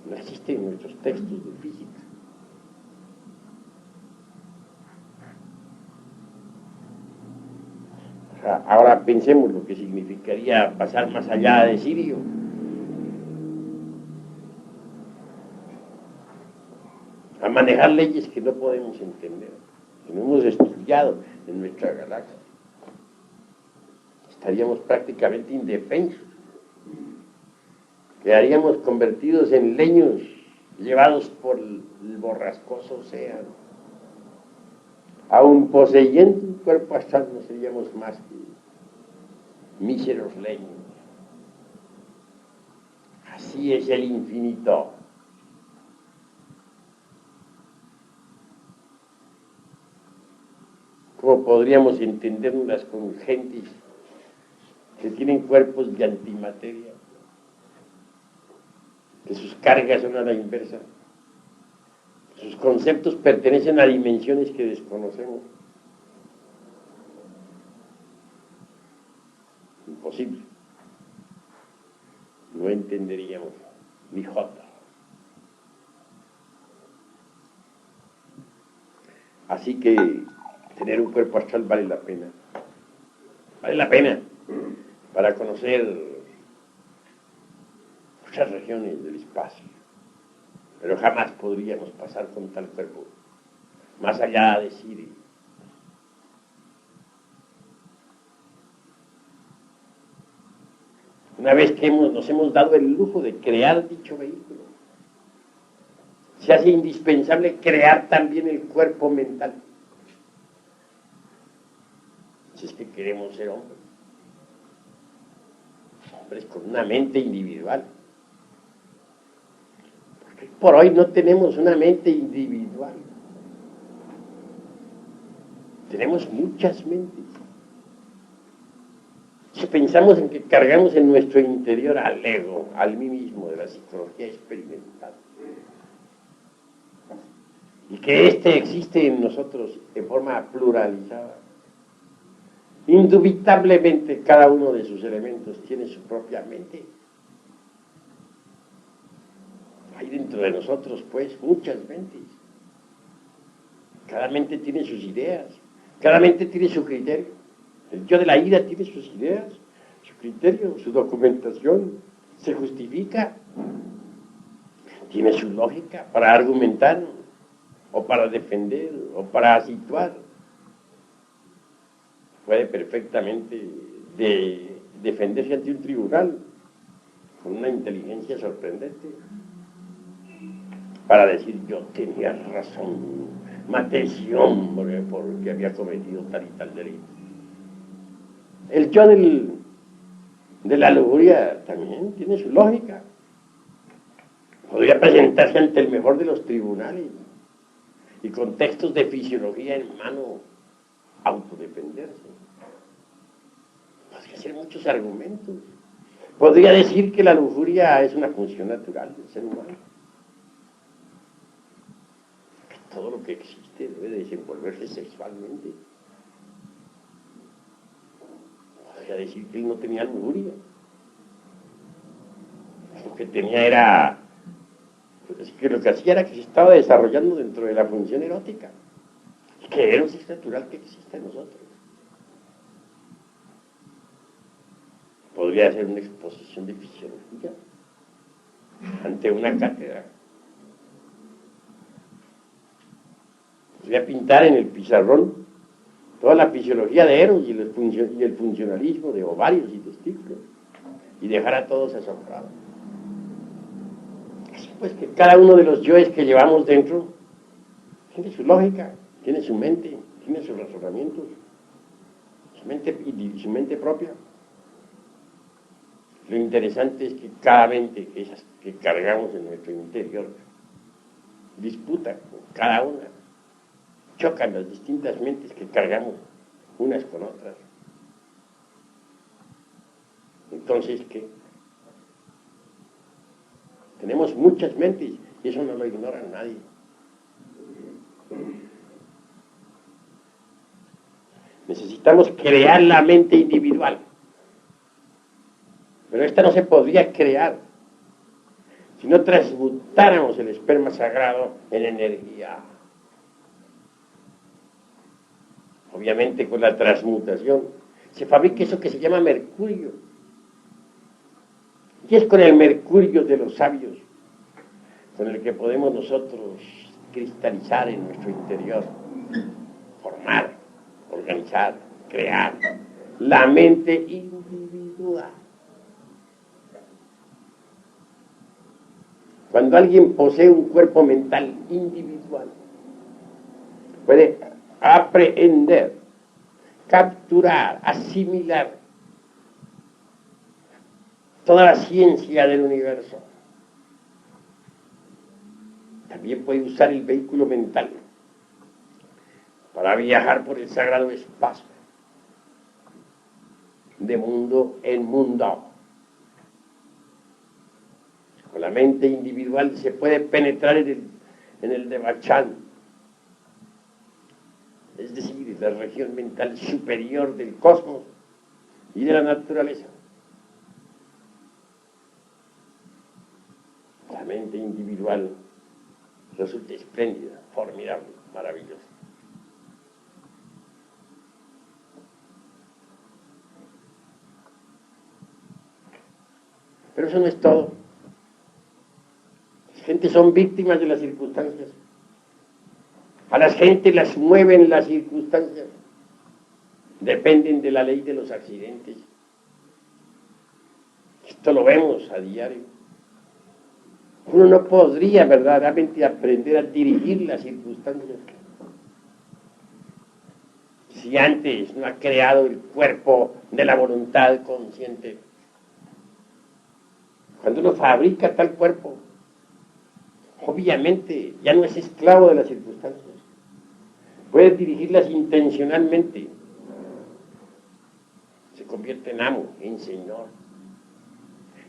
No existe en nuestros textos de física. Ahora pensemos lo que significaría pasar más allá de Sirio. A manejar leyes que no podemos entender, que no hemos estudiado en nuestra galaxia. Estaríamos prácticamente indefensos. Quedaríamos convertidos en leños llevados por el borrascoso océano. Aun poseyendo un cuerpo astral, no seríamos más que míseros leños. Así es el infinito. ¿Cómo podríamos entenderlas con gentes que tienen cuerpos de antimateria, que sus cargas son a la inversa, sus conceptos pertenecen a dimensiones que desconocemos? Imposible. No entenderíamos ni jota. Así que tener un cuerpo astral vale la pena. Vale la pena para conocer muchas regiones del espacio. Pero jamás podríamos pasar con tal cuerpo más allá de Sirio. Una vez que nos hemos dado el lujo de crear dicho vehículo, se hace indispensable crear también el cuerpo mental. Si es que queremos ser hombres, hombres con una mente individual. Porque por hoy no tenemos una mente individual. Tenemos muchas mentes. Si pensamos en que cargamos en nuestro interior al ego, al mí mismo de la psicología experimental, y que éste existe en nosotros de forma pluralizada, indubitablemente cada uno de sus elementos tiene su propia mente. Hay dentro de nosotros, pues, muchas mentes. Cada mente tiene sus ideas, cada mente tiene su criterio. El yo de la ira tiene sus ideas, su criterio, su documentación, se justifica, tiene su lógica para argumentar, o para defender, o para situar. Puede perfectamente defenderse ante un tribunal con una inteligencia sorprendente para decir: yo tenía razón, maté a ese hombre porque había cometido tal y tal delito. El yo de la lujuria también tiene su lógica. Podría presentarse ante el mejor de los tribunales y con textos de fisiología en mano autodefenderse. Podría hacer muchos argumentos. Podría decir que la lujuria es una función natural del ser humano, que todo lo que existe debe desenvolverse sexualmente. Podría decir que él no tenía lujuria. Lo que tenía era, pues, que lo que hacía era que se estaba desarrollando dentro de la función erótica, y que Eros es natural que exista en nosotros. Podría hacer una exposición de fisiología ante una cátedra. Podría pintar en el pizarrón toda la fisiología de Eros y el funcionalismo de ovarios y testículos, y dejar a todos asombrados. Así pues que cada uno de los yoes que llevamos dentro tiene su lógica, tiene su mente, tiene sus razonamientos, su mente propia. Lo interesante es que cada mente que cargamos en nuestro interior disputa con cada una, chocan las distintas mentes que cargamos unas con otras. Entonces, ¿qué? Tenemos muchas mentes y eso no lo ignora nadie. Necesitamos crear la mente individual, pero esta no se podría crear si no transmutáramos el esperma sagrado en energía. Obviamente con la transmutación se fabrica eso que se llama mercurio, y es con el mercurio de los sabios con el que podemos nosotros cristalizar en nuestro interior, formar, organizar, crear la mente individual. Cuando alguien posee un cuerpo mental individual, puede aprehender, capturar, asimilar toda la ciencia del universo. También puede usar el vehículo mental para viajar por el sagrado espacio, de mundo en mundo. Con la mente individual se puede penetrar en el Devachan, es decir, la región mental superior del cosmos y de la naturaleza. La mente individual resulta espléndida, formidable, maravillosa. Pero eso no es todo. Las gentes son víctimas de las circunstancias. A las gentes las mueven las circunstancias. Dependen de la ley de los accidentes. Esto lo vemos a diario. Uno no podría verdaderamente aprender a dirigir las circunstancias si antes no ha creado el cuerpo de la voluntad consciente. Cuando uno fabrica tal cuerpo, obviamente ya no es esclavo de las circunstancias. Puede dirigirlas intencionalmente. Se convierte en amo, en señor.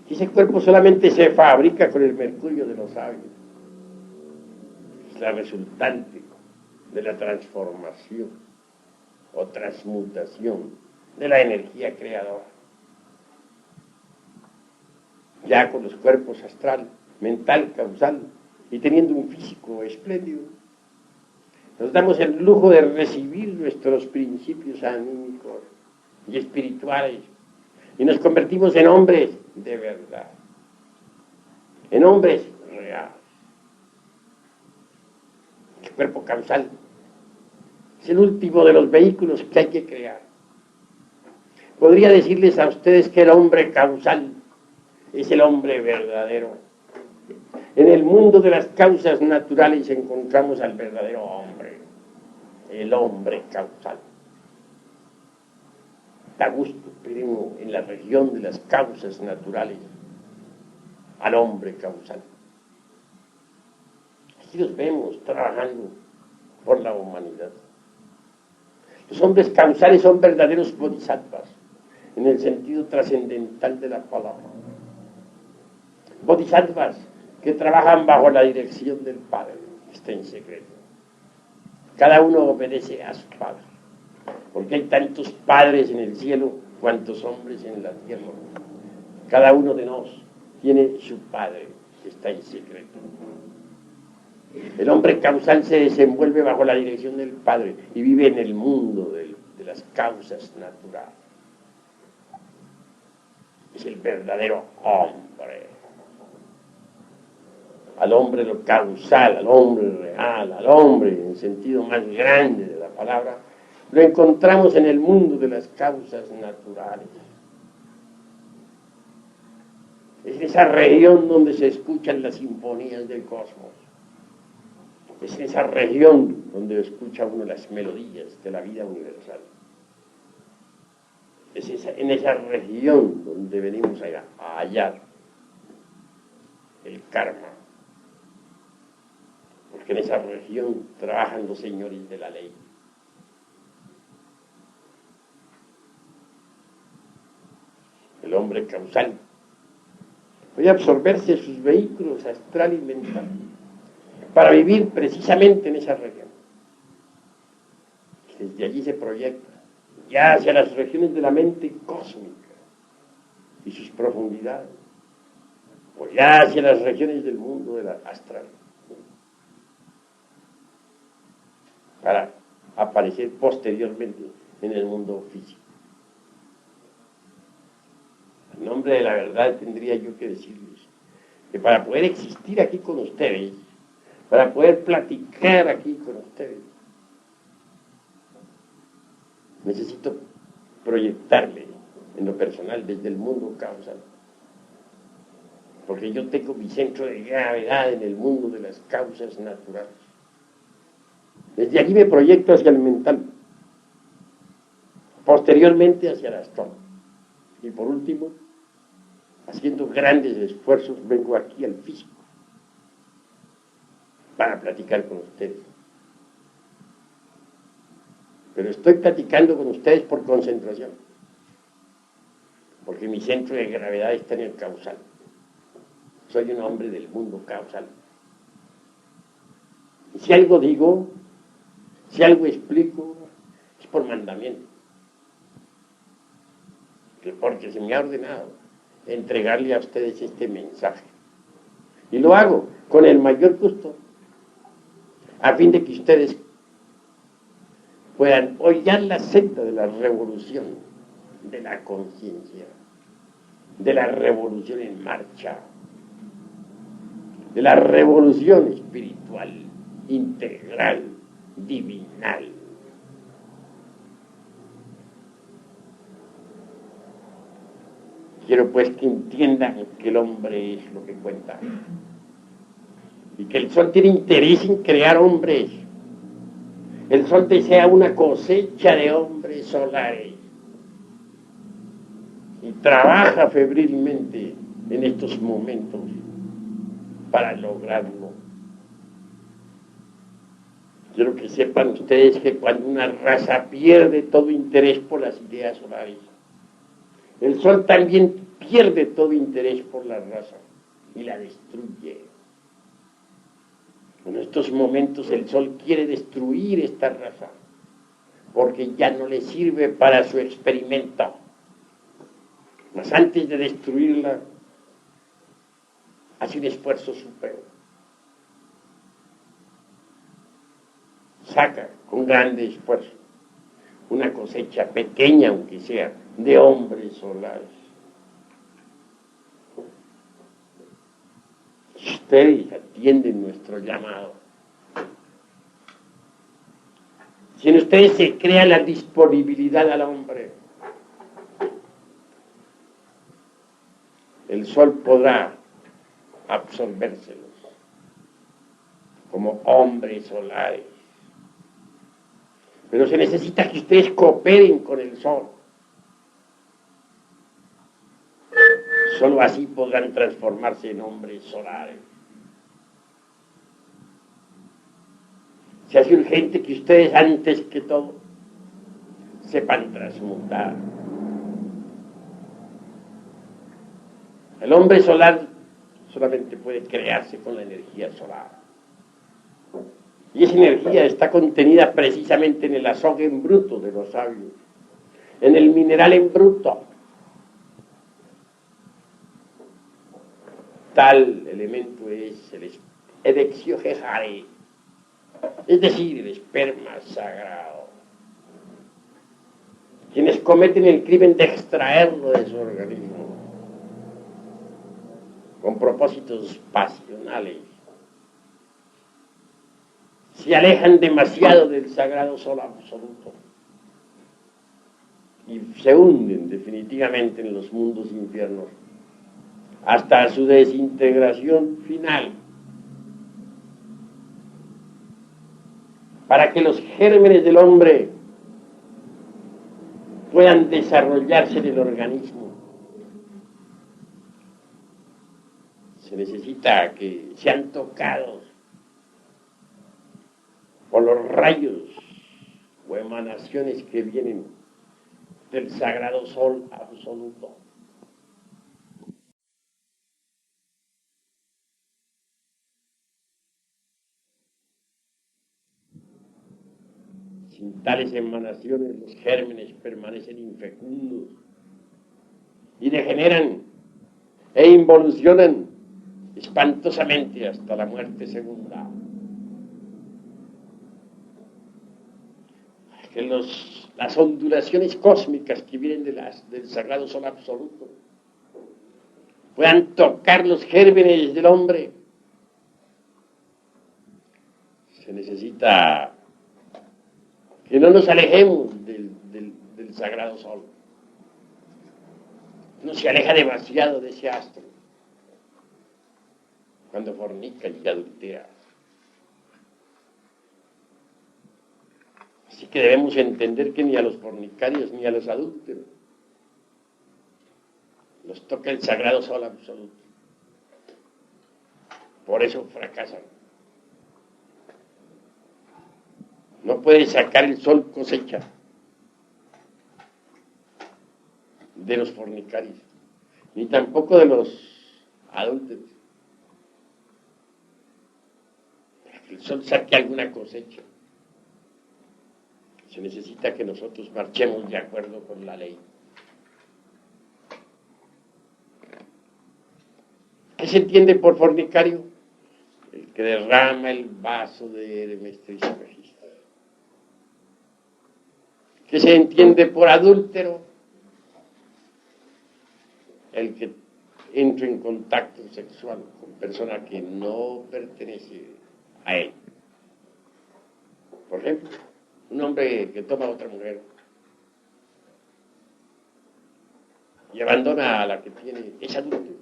Y ese cuerpo solamente se fabrica con el mercurio de los sabios. Es la resultante de la transformación o transmutación de la energía creadora. Ya con los cuerpos astral, mental, causal, y teniendo un físico espléndido, nos damos el lujo de recibir nuestros principios anímicos y espirituales y nos convertimos en hombres de verdad, en hombres reales. El cuerpo causal es el último de los vehículos que hay que crear. Podría decirles a ustedes que el hombre causal es el hombre verdadero. En el mundo de las causas naturales encontramos al verdadero hombre, el hombre causal. Da gusto, pero en la región de las causas naturales, al hombre causal. Aquí los vemos trabajando por la humanidad. Los hombres causales son verdaderos bodhisattvas, en el sentido trascendental de la palabra. Bodhisattvas que trabajan bajo la dirección del Padre, que está en secreto. Cada uno obedece a su Padre, porque hay tantos padres en el cielo cuantos hombres en la tierra. Cada uno de nosotros tiene su Padre, que está en secreto. El hombre causal se desenvuelve bajo la dirección del Padre y vive en el mundo de las causas naturales. Es el verdadero hombre. Al hombre lo causal, al hombre real, al hombre en el sentido más grande de la palabra, lo encontramos en el mundo de las causas naturales. Es esa región donde se escuchan las sinfonías del cosmos. Es esa región donde escucha uno las melodías de la vida universal. Es en esa región donde venimos a hallar el karma. Porque en esa región trabajan los señores de la ley. El hombre causal puede absorberse sus vehículos astral y mental para vivir precisamente en esa región. Desde allí se proyecta ya hacia las regiones de la mente cósmica y sus profundidades, o ya hacia las regiones del mundo de la astral, para aparecer posteriormente en el mundo físico. En nombre de la verdad tendría yo que decirles que para poder existir aquí con ustedes, para poder platicar aquí con ustedes, necesito proyectarme en lo personal desde el mundo causal. Porque yo tengo mi centro de gravedad en el mundo de las causas naturales. Desde allí me proyecto hacia el mental, posteriormente hacia el astral. Y por último, haciendo grandes esfuerzos, vengo aquí al físico para platicar con ustedes. Pero estoy platicando con ustedes por concentración, porque mi centro de gravedad está en el causal. Soy un hombre del mundo causal. Y si algo digo, si algo explico, es por mandamiento. Porque se me ha ordenado entregarle a ustedes este mensaje. Y lo hago con el mayor gusto, a fin de que ustedes puedan hollar la senda de la revolución de la conciencia, de la revolución en marcha, de la revolución espiritual, integral, divinal. Quiero pues que entiendan que el hombre es lo que cuenta, y que el sol tiene interés en crear hombres. El sol desea una cosecha de hombres solares y trabaja febrilmente en estos momentos para lograrlo. Quiero que sepan ustedes que cuando una raza pierde todo interés por las ideas solares, el sol también pierde todo interés por la raza y la destruye. En estos momentos el sol quiere destruir esta raza porque ya no le sirve para su experimento. Mas antes de destruirla, hace un esfuerzo supremo. Saca con grande esfuerzo una cosecha pequeña, aunque sea, de hombres solares. Ustedes atienden nuestro llamado. Si en ustedes se crea la disponibilidad al hombre, el sol podrá absorbérselos como hombres solares. Pero se necesita que ustedes cooperen con el sol. Solo así podrán transformarse en hombres solares. Se hace urgente que ustedes, antes que todo, sepan transmutar. El hombre solar solamente puede crearse con la energía solar. Y esa energía está contenida precisamente en el azogue en bruto de los sabios, en el mineral en bruto. Tal elemento es el Edexio-Jejare, es decir, el esperma sagrado. Quienes cometen el crimen de extraerlo de su organismo con propósitos pasionales se alejan demasiado del sagrado sol absoluto y se hunden definitivamente en los mundos infiernos hasta su desintegración final, para que los gérmenes del hombre puedan desarrollarse en el organismo. Se necesita que sean tocados por los rayos o emanaciones que vienen del sagrado sol absoluto. Sin tales emanaciones los gérmenes permanecen infecundos y degeneran e involucionan espantosamente hasta la muerte segunda. Que las ondulaciones cósmicas que vienen del sagrado sol absoluto puedan tocar los gérmenes del hombre. Se necesita que no nos alejemos del sagrado sol. Uno se aleja demasiado de ese astro cuando fornica y adultera. Así que debemos entender que ni a los fornicarios ni a los adúlteros los toca el sagrado sol absoluto. Por eso fracasan. No puede sacar el sol cosecha de los fornicarios, ni tampoco de los adúlteros. Para que el sol saque alguna cosecha, se necesita que nosotros marchemos de acuerdo con la ley. ¿Qué se entiende por fornicario? El que derrama el vaso de Hermes Trismegisto. ¿Qué se entiende por adúltero? El que entra en contacto sexual con persona que no pertenece a él. Por ejemplo, un hombre que toma a otra mujer y abandona a la que tiene, es adúltero.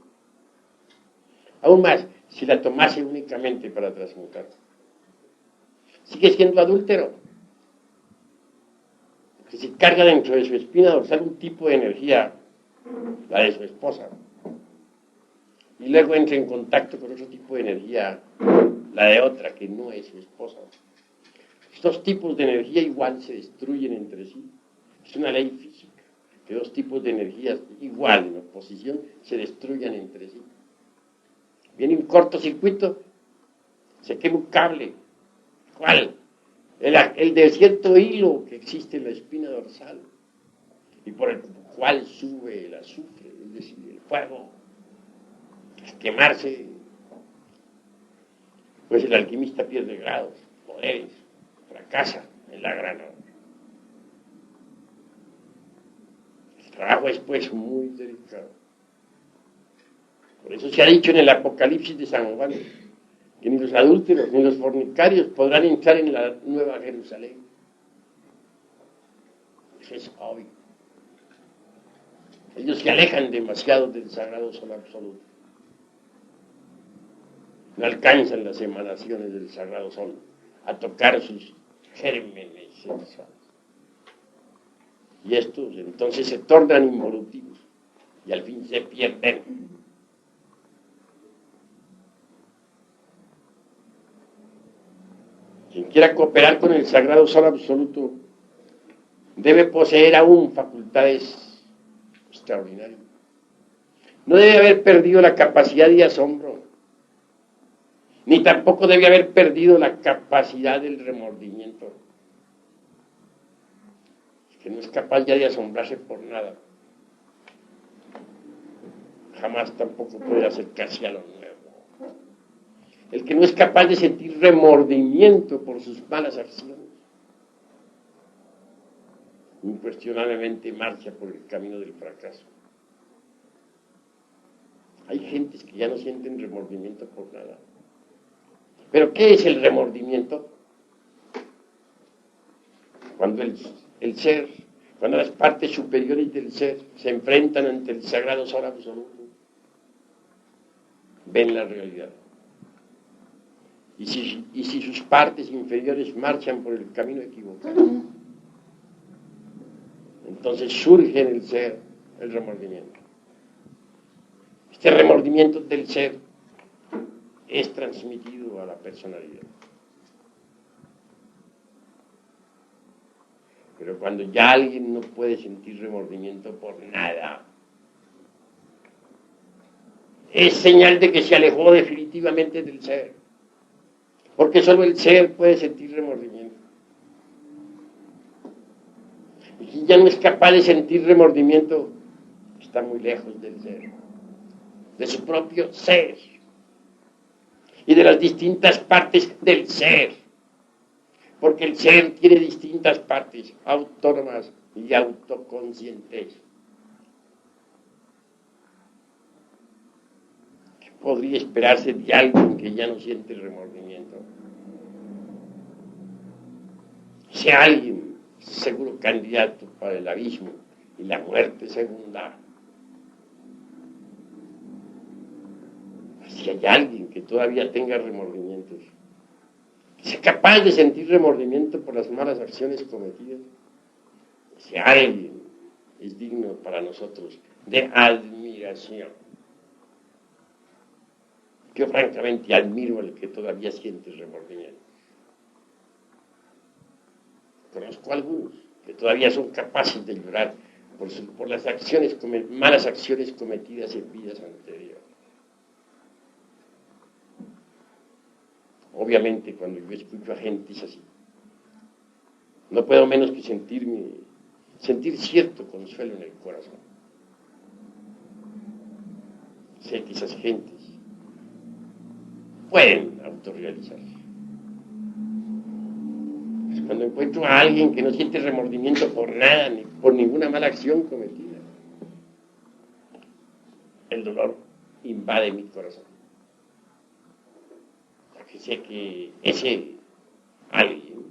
Aún más, si la tomase únicamente para transmutar. Sigue siendo adúltero. Porque si carga dentro de su espina dorsal un tipo de energía, la de su esposa, y luego entra en contacto con otro tipo de energía, la de otra que no es su esposa. Estos tipos de energía igual se destruyen entre sí. Es una ley física, que dos tipos de energías igual en oposición se destruyan entre sí. Viene un cortocircuito, se quema un cable. ¿Cuál? El de cierto hilo que existe en la espina dorsal y por el cual sube el azufre, es decir, el fuego. Al quemarse, pues el alquimista pierde grados, poderes, fracasa en la gran obra. El trabajo es pues muy delicado. Por eso se ha dicho en el Apocalipsis de San Juan que ni los adúlteros ni los fornicarios podrán entrar en la Nueva Jerusalén. Eso es obvio. Ellos se alejan demasiado del sagrado sol absoluto. No alcanzan las emanaciones del sagrado sol a tocar sus gérmenes sexuales. Y estos entonces se tornan involutivos y al fin se pierden. Quien quiera cooperar con el sagrado sol absoluto debe poseer aún facultades extraordinarias. No debe haber perdido la capacidad de asombro, ni tampoco debe haber perdido la capacidad del remordimiento. Que no es capaz ya de asombrarse por nada. Jamás tampoco puede acercarse a lo nuevo. El que no es capaz de sentir remordimiento por sus malas acciones, incuestionablemente marcha por el camino del fracaso. Hay gentes que ya no sienten remordimiento por nada. ¿Pero qué es el remordimiento? Cuando el ser, cuando las partes superiores del ser se enfrentan ante el sagrado sol absoluto, ven la realidad. Y si sus partes inferiores marchan por el camino equivocado, entonces surge en el ser el remordimiento. Este remordimiento del ser es transmitido a la personalidad. Pero cuando ya alguien no puede sentir remordimiento por nada, es señal de que se alejó definitivamente del ser. Porque solo el ser puede sentir remordimiento. Y quien ya no es capaz de sentir remordimiento, está muy lejos del ser, de su propio ser y de las distintas partes del ser. Porque el ser tiene distintas partes autónomas y autoconscientes. ¿Qué podría esperarse de alguien que ya no siente el remordimiento? Ese alguien seguro candidato para el abismo y la muerte segunda. Si hay alguien que todavía tenga remordimientos, que sea capaz de sentir remordimiento por las malas acciones cometidas, ese alguien es digno para nosotros de admiración. Yo francamente admiro al que todavía siente remordimiento. Conozco a algunos que todavía son capaces de llorar por las malas acciones cometidas en vidas anteriores. Obviamente, cuando yo escucho a gente así, no puedo menos que sentir cierto consuelo en el corazón. Sé que esas gentes pueden autorrealizarse. Pues cuando encuentro a alguien que no siente remordimiento por nada, ni por ninguna mala acción cometida, el dolor invade mi corazón. Porque sé que ese alguien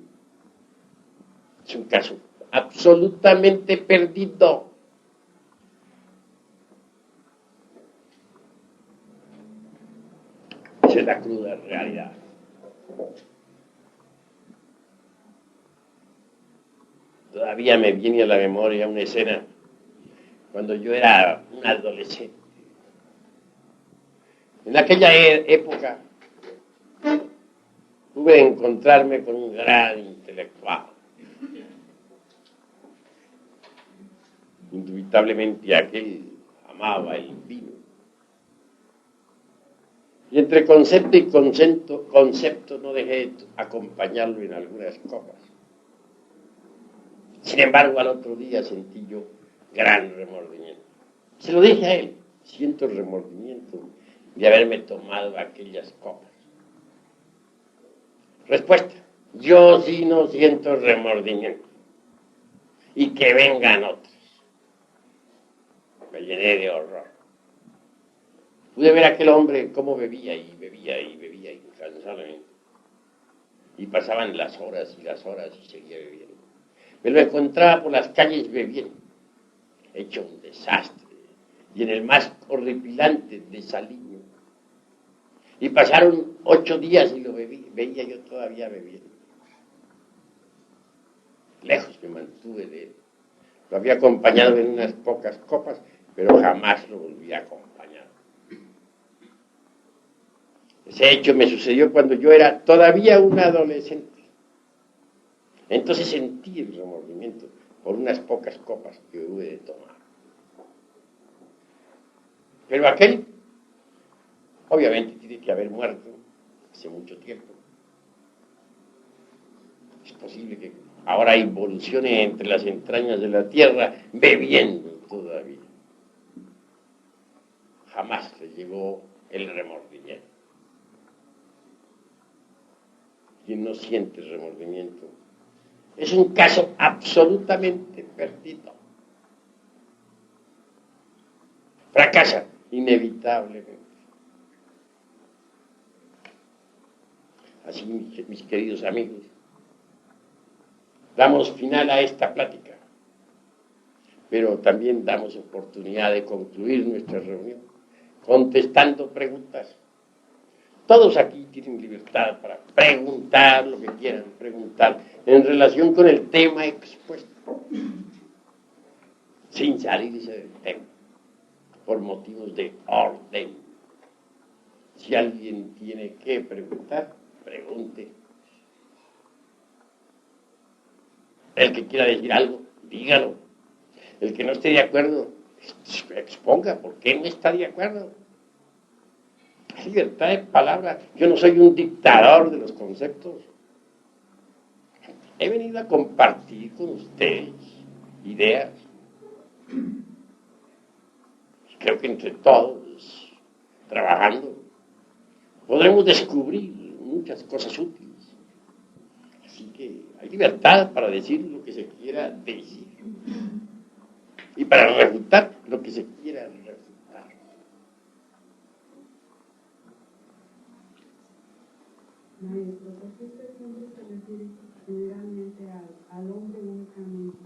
es un caso absolutamente perdido. cruda realidad. Todavía me viene a la memoria una escena cuando yo era un adolescente. En aquella época pude encontrarme con un gran intelectual. Indubitablemente aquel amaba el vino. Y entre concepto y concepto no dejé de acompañarlo en algunas copas. Sin embargo, al otro día sentí yo gran remordimiento. Se lo dije a él, siento remordimiento de haberme tomado aquellas copas. Respuesta, yo sí no siento remordimiento. Y que vengan otros. Me llené de horror. Pude ver a aquel hombre cómo bebía y bebía y bebía incansablemente. Y pasaban las horas y seguía bebiendo. Me lo encontraba por las calles bebiendo, hecho un desastre, y en el más horripilante desaliño. Y pasaron 8 días y lo veía yo todavía bebiendo. Lejos me mantuve de él. Lo había acompañado en unas pocas copas, pero jamás lo volví a acompañar. Ese hecho me sucedió cuando yo era todavía un adolescente. Entonces sentí el remordimiento por unas pocas copas que hube de tomar. Pero aquel, obviamente, tiene que haber muerto hace mucho tiempo. Es posible que ahora involucione entre las entrañas de la tierra bebiendo todavía. Jamás le llegó el remordimiento. Quien no siente remordimiento es un caso absolutamente perdido. Fracasa inevitablemente. Así, mis queridos amigos, damos final a esta plática, pero también damos oportunidad de concluir nuestra reunión contestando preguntas. Todos aquí tienen libertad para preguntar lo que quieran preguntar en relación con el tema expuesto, sin salirse del tema, por motivos de orden. Si alguien tiene que preguntar, pregunte. El que quiera decir algo, dígalo. El que no esté de acuerdo, exponga por qué no está de acuerdo. Libertad de palabra. Yo no soy un dictador de los conceptos. He venido a compartir con ustedes ideas. Creo que entre todos, trabajando, podremos descubrir muchas cosas útiles. Así que hay libertad para decir lo que se quiera decir y para refutar lo que se quiera refutar. Maestro, ¿por qué usted siempre se refiere generalmente al hombre únicamente?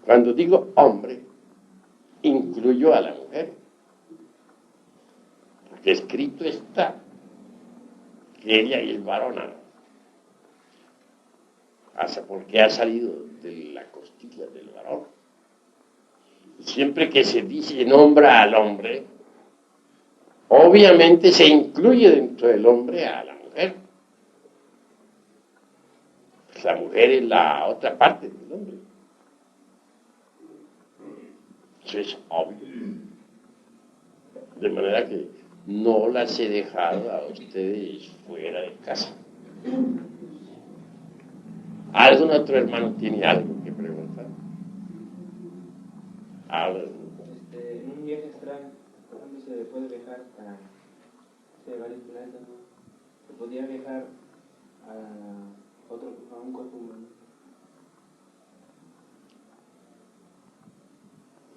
Cuando digo hombre, incluyo a la mujer. Porque escrito está que ella es varona. Porque ha salido de la costilla del varón. Siempre que se dice nombra al hombre, obviamente se incluye dentro del hombre a la mujer. Pues la mujer es la otra parte del hombre. Eso es obvio. De manera que no las he dejado a ustedes fuera de casa. ¿Algún otro hermano tiene algo que preguntar? En un viaje astral, ¿dónde se puede viajar a varios planetas? ¿No? Se podía viajar a un cuerpo humano.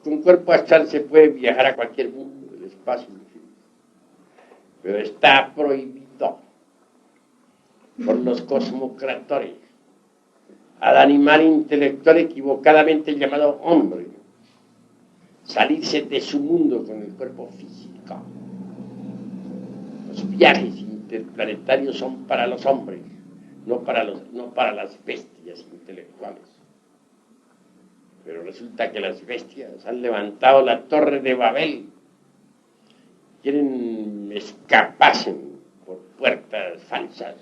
Con cuerpo astral se puede viajar a cualquier mundo del espacio infinito, pero está prohibido por los cosmocratores al animal intelectual equivocadamente llamado hombre salirse de su mundo con el cuerpo físico. Los viajes interplanetarios son para los hombres, no para las bestias intelectuales. Pero resulta que las bestias han levantado la torre de Babel, quieren escaparse por puertas falsas.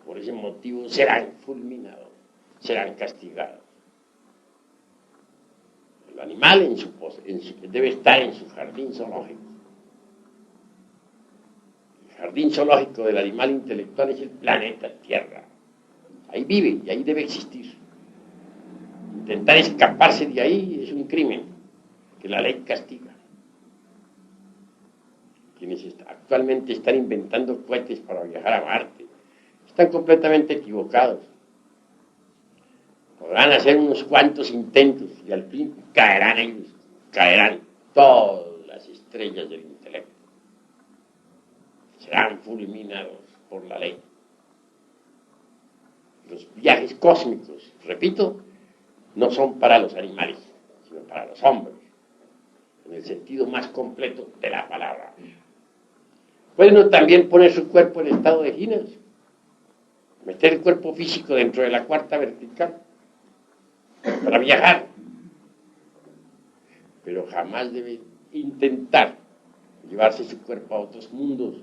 Por ese motivo serán fulminados, serán castigados. El animal debe estar en su jardín zoológico. El jardín zoológico del animal intelectual es el planeta Tierra. Ahí vive y ahí debe existir. Intentar escaparse de ahí es un crimen que la ley castiga. Quienes actualmente están inventando cohetes para viajar a Marte están completamente equivocados. Podrán hacer unos cuantos intentos y al fin caerán ellos, caerán todas las estrellas del intelecto. Serán fulminados por la ley. Los viajes cósmicos, repito, no son para los animales, sino para los hombres, en el sentido más completo de la palabra. Puede uno también poner su cuerpo en estado de ginas, meter el cuerpo físico dentro de la cuarta vertical para viajar, pero jamás debe intentar llevarse su cuerpo a otros mundos,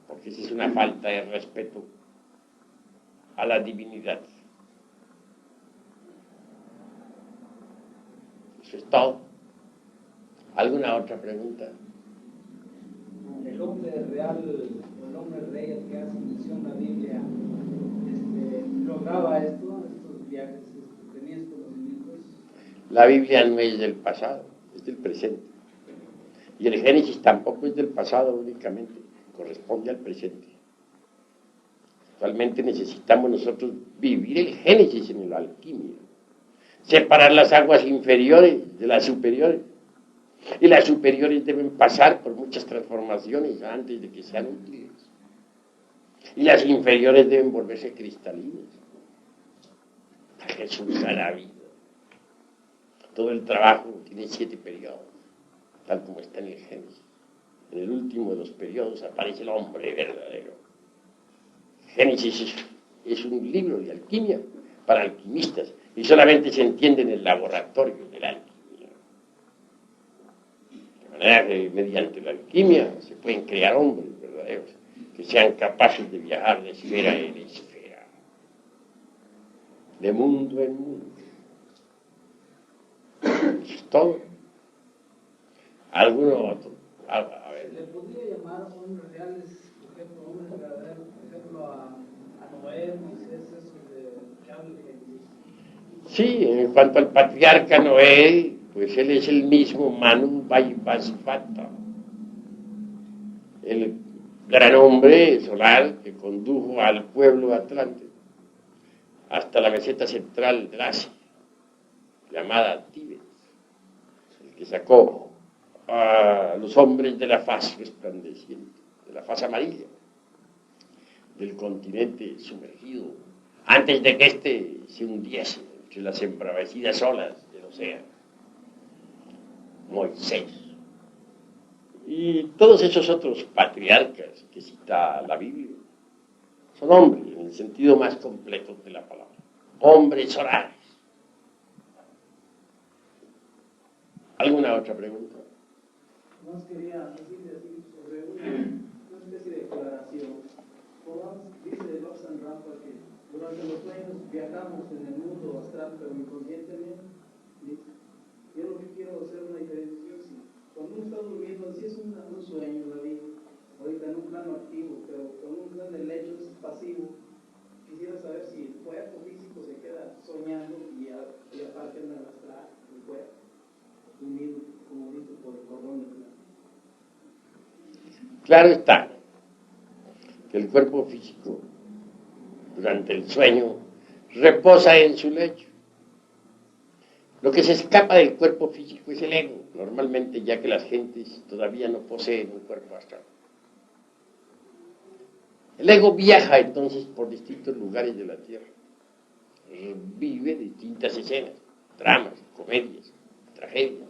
porque esa es una falta de respeto a la divinidad. Eso es todo. ¿Alguna otra pregunta? El hombre real, o el hombre rey al que hace mención la Biblia, lograba estos viajes, tenía estos conocimientos. La Biblia no es del pasado, es del presente. Y el Génesis tampoco es del pasado únicamente, corresponde al presente. Actualmente necesitamos nosotros vivir el Génesis en la alquimia, separar las aguas inferiores de las superiores. Y las superiores deben pasar por muchas transformaciones antes de que sean útiles. Y las inferiores deben volverse cristalinas. Jesús a la vida. Todo el trabajo tiene 7 periodos, tal como está en el Génesis. En el último de los periodos aparece el hombre verdadero. Génesis es un libro de alquimia para alquimistas y solamente se entiende en el laboratorio de la alquimia. De manera que mediante la alquimia se pueden crear hombres verdaderos que sean capaces de viajar de esfera en esfera, de mundo en mundo. Eso es todo. ¿Alguno otro? A ver. ¿Le podría llamar hombres reales, por ejemplo, hombres verdaderos, por ejemplo, a Noé, Moisés, eso que habla de Jesús? Sí, en cuanto al patriarca Noé, pues él es el mismo Manu Vaivasvata, el gran hombre solar que condujo al pueblo atlante hasta la meseta central de Asia, llamada Tíbet, el que sacó a los hombres de la faz resplandeciente, de la faz amarilla, del continente sumergido, antes de que éste se hundiese entre las embravecidas olas del océano. Moisés. Y todos esos otros patriarcas que cita la Biblia son hombres en el sentido más completo de la palabra. Hombres solares. ¿Alguna otra pregunta? Más quería decirle así sobre una especie de declaración. Dice Lobsang Rampa que durante los sueños viajamos en el mundo astral, pero inconscientemente. Yo lo que quiero hacer una diferenciación, si cuando uno está durmiendo, si es un sueño, la vida, ahorita en un plano activo, pero cuando uno está en el lecho es pasivo, quisiera saber si el cuerpo físico se queda soñando y aparte en el astral, el cuerpo, unido, como dice, por el cordón de plano. Claro está que el cuerpo físico durante el sueño reposa en su lecho. Lo que se escapa del cuerpo físico es el ego, normalmente, ya que las gentes todavía no poseen un cuerpo astral. El ego viaja entonces por distintos lugares de la tierra, vive distintas escenas, dramas, comedias, tragedias.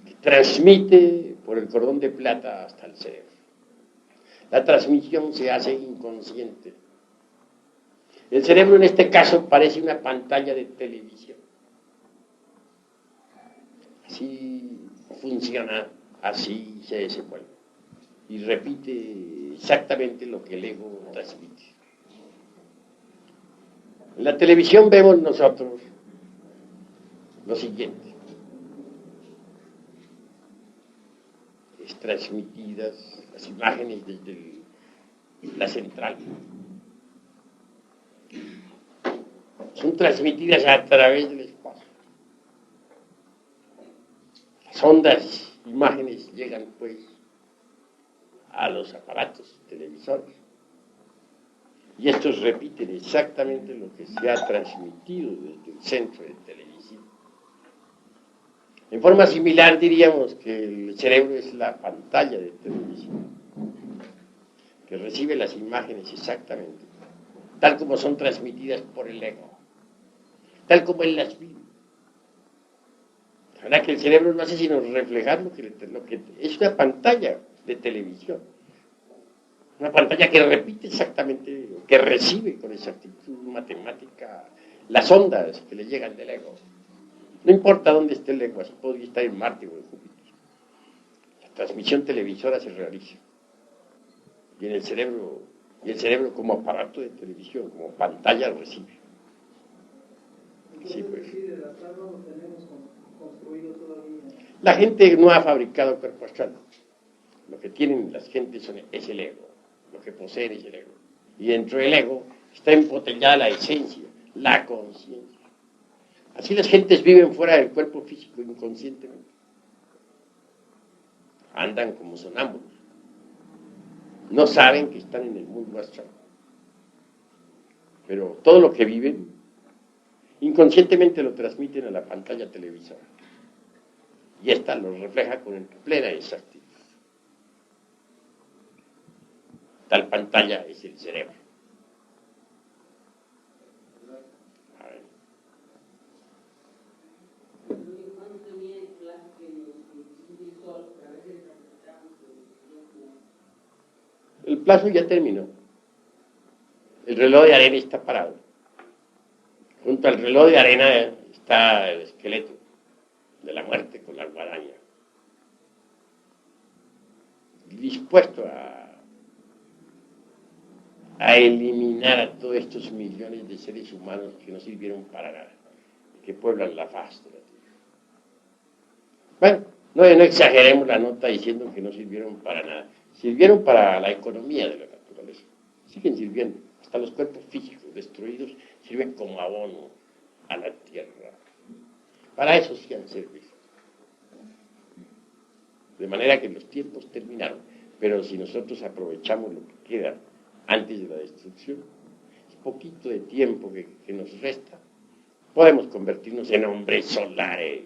que transmite por el cordón de plata hasta el cerebro. La transmisión se hace inconsciente. El cerebro en este caso parece una pantalla de televisión. Así funciona, así se desenvuelve. Y repite exactamente lo que el ego transmite. En la televisión vemos nosotros lo siguiente. Es transmitidas las imágenes desde la central. Son transmitidas a través del espacio. Las ondas, imágenes llegan pues a los aparatos televisores. Y estos repiten exactamente lo que se ha transmitido desde el centro de televisión. En forma similar diríamos que el cerebro es la pantalla de televisión, que recibe las imágenes exactamente, tal como son transmitidas por el ego, tal como él las vive. La verdad que el cerebro no hace sino reflejar lo que es una pantalla de televisión. Una pantalla que repite exactamente, que recibe con exactitud matemática las ondas que le llegan del ego. No importa dónde esté el ego, así podría estar en Marte o en Júpiter. La transmisión televisora se realiza. Y el cerebro como aparato de televisión, como pantalla recibe. Sí, pues. La gente no ha fabricado cuerpo astral. Lo que tienen las gentes es el ego. Lo que poseen es el ego. Y dentro del ego está embotellada la esencia, la conciencia. Así las gentes viven fuera del cuerpo físico inconscientemente. Andan como sonámbulos. No saben que están en el mundo astral. Pero todo lo que viven, inconscientemente lo transmiten a la pantalla televisora. Y esta lo refleja con plena exactitud. Tal pantalla es el cerebro. A ver. El plazo ya terminó. El reloj de arena está parado. Junto al reloj de arena está el esqueleto de la muerte con la guadaña. Dispuesto a eliminar a todos estos millones de seres humanos que no sirvieron para nada, que pueblan la faz de la tierra. Bueno, no exageremos la nota diciendo que no sirvieron para nada. Sirvieron para la economía de la naturaleza. Siguen sirviendo. Hasta los cuerpos físicos destruidos sirven como abono a la tierra. Para eso sí han servido. De manera que los tiempos terminaron. Pero si nosotros aprovechamos lo que queda antes de la destrucción, es poquito de tiempo que nos resta, podemos convertirnos en hombres solares.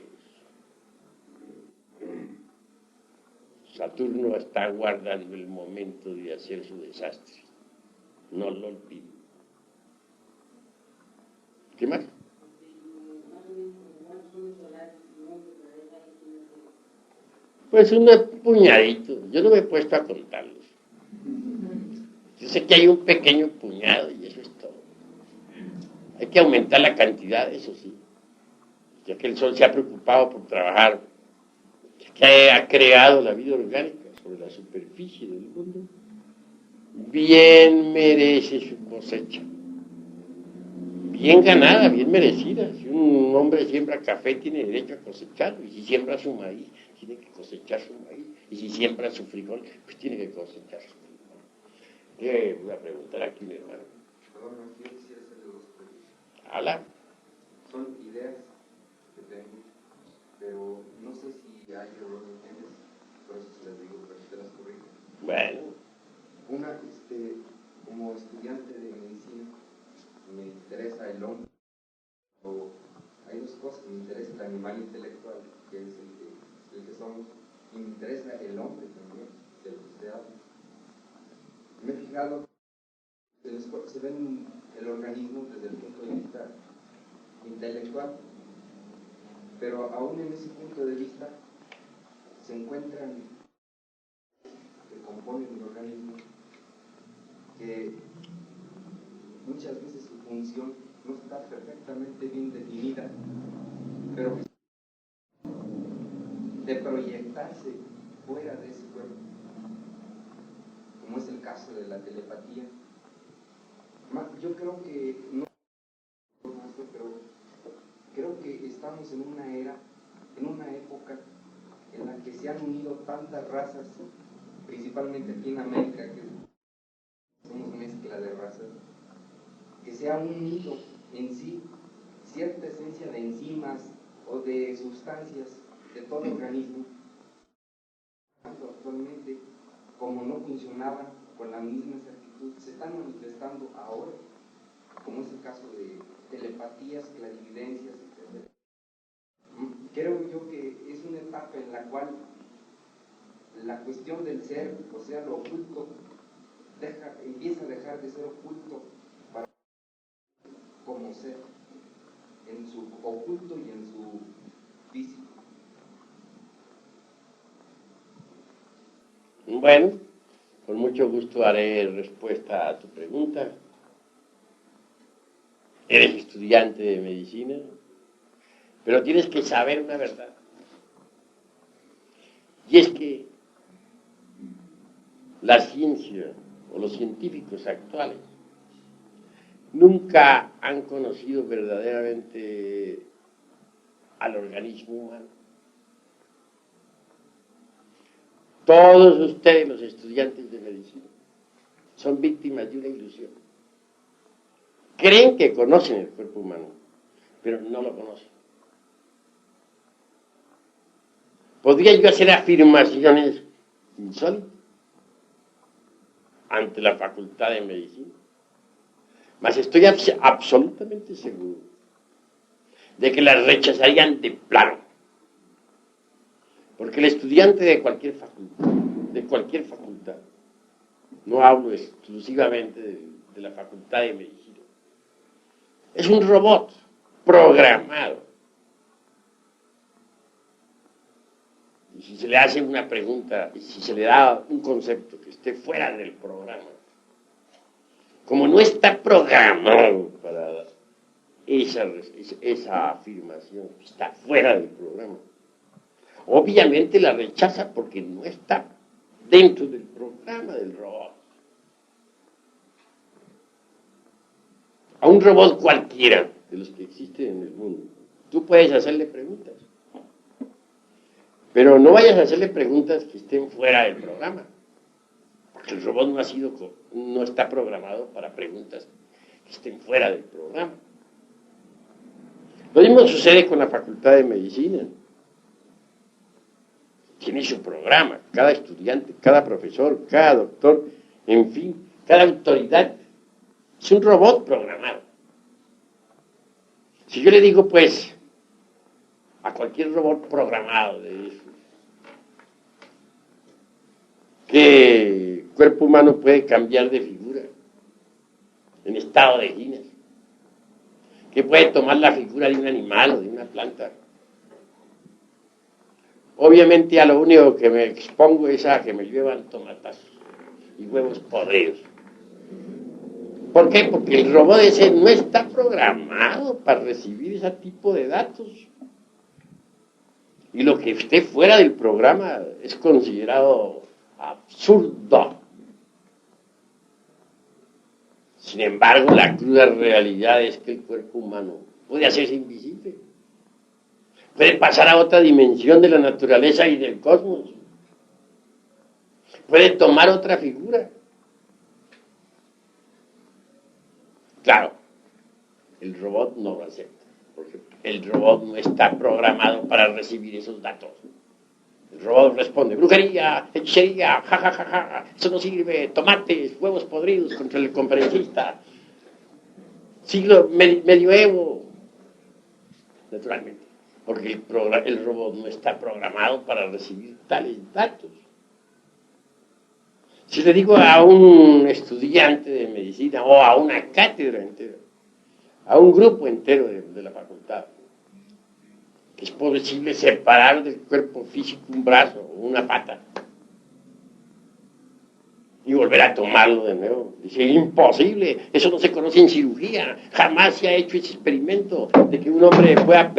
Saturno está guardando el momento de hacer su desastre. No lo olviden. ¿Qué más? Pues un puñadito. Yo no me he puesto a contarlos. Yo sé que hay un pequeño puñado y eso es todo. Hay que aumentar la cantidad, eso sí. Ya que el Sol se ha preocupado por trabajar, ya que ha creado la vida orgánica sobre la superficie del mundo, bien merece su cosecha. Bien ganada, bien merecida. Si un hombre siembra café, tiene derecho a cosecharlo. Y si siembra su maíz, tiene que cosechar su maíz. Y si siembra su frijol, pues tiene que cosechar su frijol. ¿Qué voy a preguntar aquí, mi hermano? Perdón, yo quisiera hacerle dos preguntas. Habla. Son ideas que tengo, pero no sé si hay error en ellas, por eso se las digo, para que te las corrija. Bueno. Una, como estudiante de medicina, me interesa el hombre, o hay dos cosas, me interesa el animal intelectual, que es el que somos, y me interesa el hombre también, del que usted habla. Me he fijado que se ve el organismo desde el punto de vista intelectual, pero aún en ese punto de vista se encuentran, que componen el organismo, que muchas veces su función no está perfectamente bien definida, pero de proyectarse fuera de ese cuerpo, como es el caso de la telepatía. Yo creo que no, pero creo que estamos en una era, en una época en la que se han unido tantas razas, principalmente aquí en América, que somos mezcla de razas, que se ha unido en sí cierta esencia de enzimas o de sustancias de todo organismo, actualmente, como no funcionaban con la misma exactitud, se están manifestando ahora, como es el caso de telepatías, clarividencias, etc. Creo yo que es una etapa en la cual la cuestión del ser, o sea, lo oculto, empieza a dejar de ser oculto para como ser, en su oculto y en su físico. Bueno, con mucho gusto haré respuesta a tu pregunta. Eres estudiante de medicina, pero tienes que saber una verdad. Y es que la ciencia o los científicos actuales nunca han conocido verdaderamente al organismo humano. Todos ustedes, los estudiantes de medicina, son víctimas de una ilusión. Creen que conocen el cuerpo humano, pero no lo conocen. Podría yo hacer afirmaciones insólitas ante la Facultad de Medicina, mas estoy absolutamente seguro de que las rechazarían de plano. Porque el estudiante de cualquier facultad, no hablo exclusivamente de la Facultad de Medicina, es un robot programado. Y si se le hace una pregunta, y si se le da un concepto que esté fuera del programa, como no está programado para esa afirmación, está fuera del programa, obviamente la rechaza porque no está dentro del programa del robot. A un robot cualquiera de los que existen en el mundo, tú puedes hacerle preguntas, pero no vayas a hacerle preguntas que estén fuera del programa, porque el robot no está programado para preguntas que estén fuera del programa. Lo mismo sucede con la Facultad de Medicina. Tiene su programa, cada estudiante, cada profesor, cada doctor, en fin, cada autoridad. Es un robot programado. Si yo le digo, pues, a cualquier robot programado de eso, que el cuerpo humano puede cambiar de figura en estado de ginas, que puede tomar la figura de un animal o de una planta, obviamente a lo único que me expongo es a que me llevan tomatazos y huevos podridos. ¿Por qué? Porque el robot ese no está programado para recibir ese tipo de datos. Y lo que esté fuera del programa es considerado absurdo. Sin embargo, la cruda realidad es que el cuerpo humano puede hacerse invisible. Puede pasar a otra dimensión de la naturaleza y del cosmos. Puede tomar otra figura. Claro, el robot no lo acepta, porque el robot no está programado para recibir esos datos. El robot responde, brujería, hechicería, jajajaja, eso no sirve, tomates, huevos podridos contra el conferencista, medioevo, naturalmente, porque el robot no está programado para recibir tales datos. Si le digo a un estudiante de medicina o a una cátedra entera, a un grupo entero de la facultad, Es posible separar del cuerpo físico un brazo o una pata y volver a tomarlo de nuevo. Dice, imposible, eso no se conoce en cirugía, jamás se ha hecho ese experimento de que un hombre pueda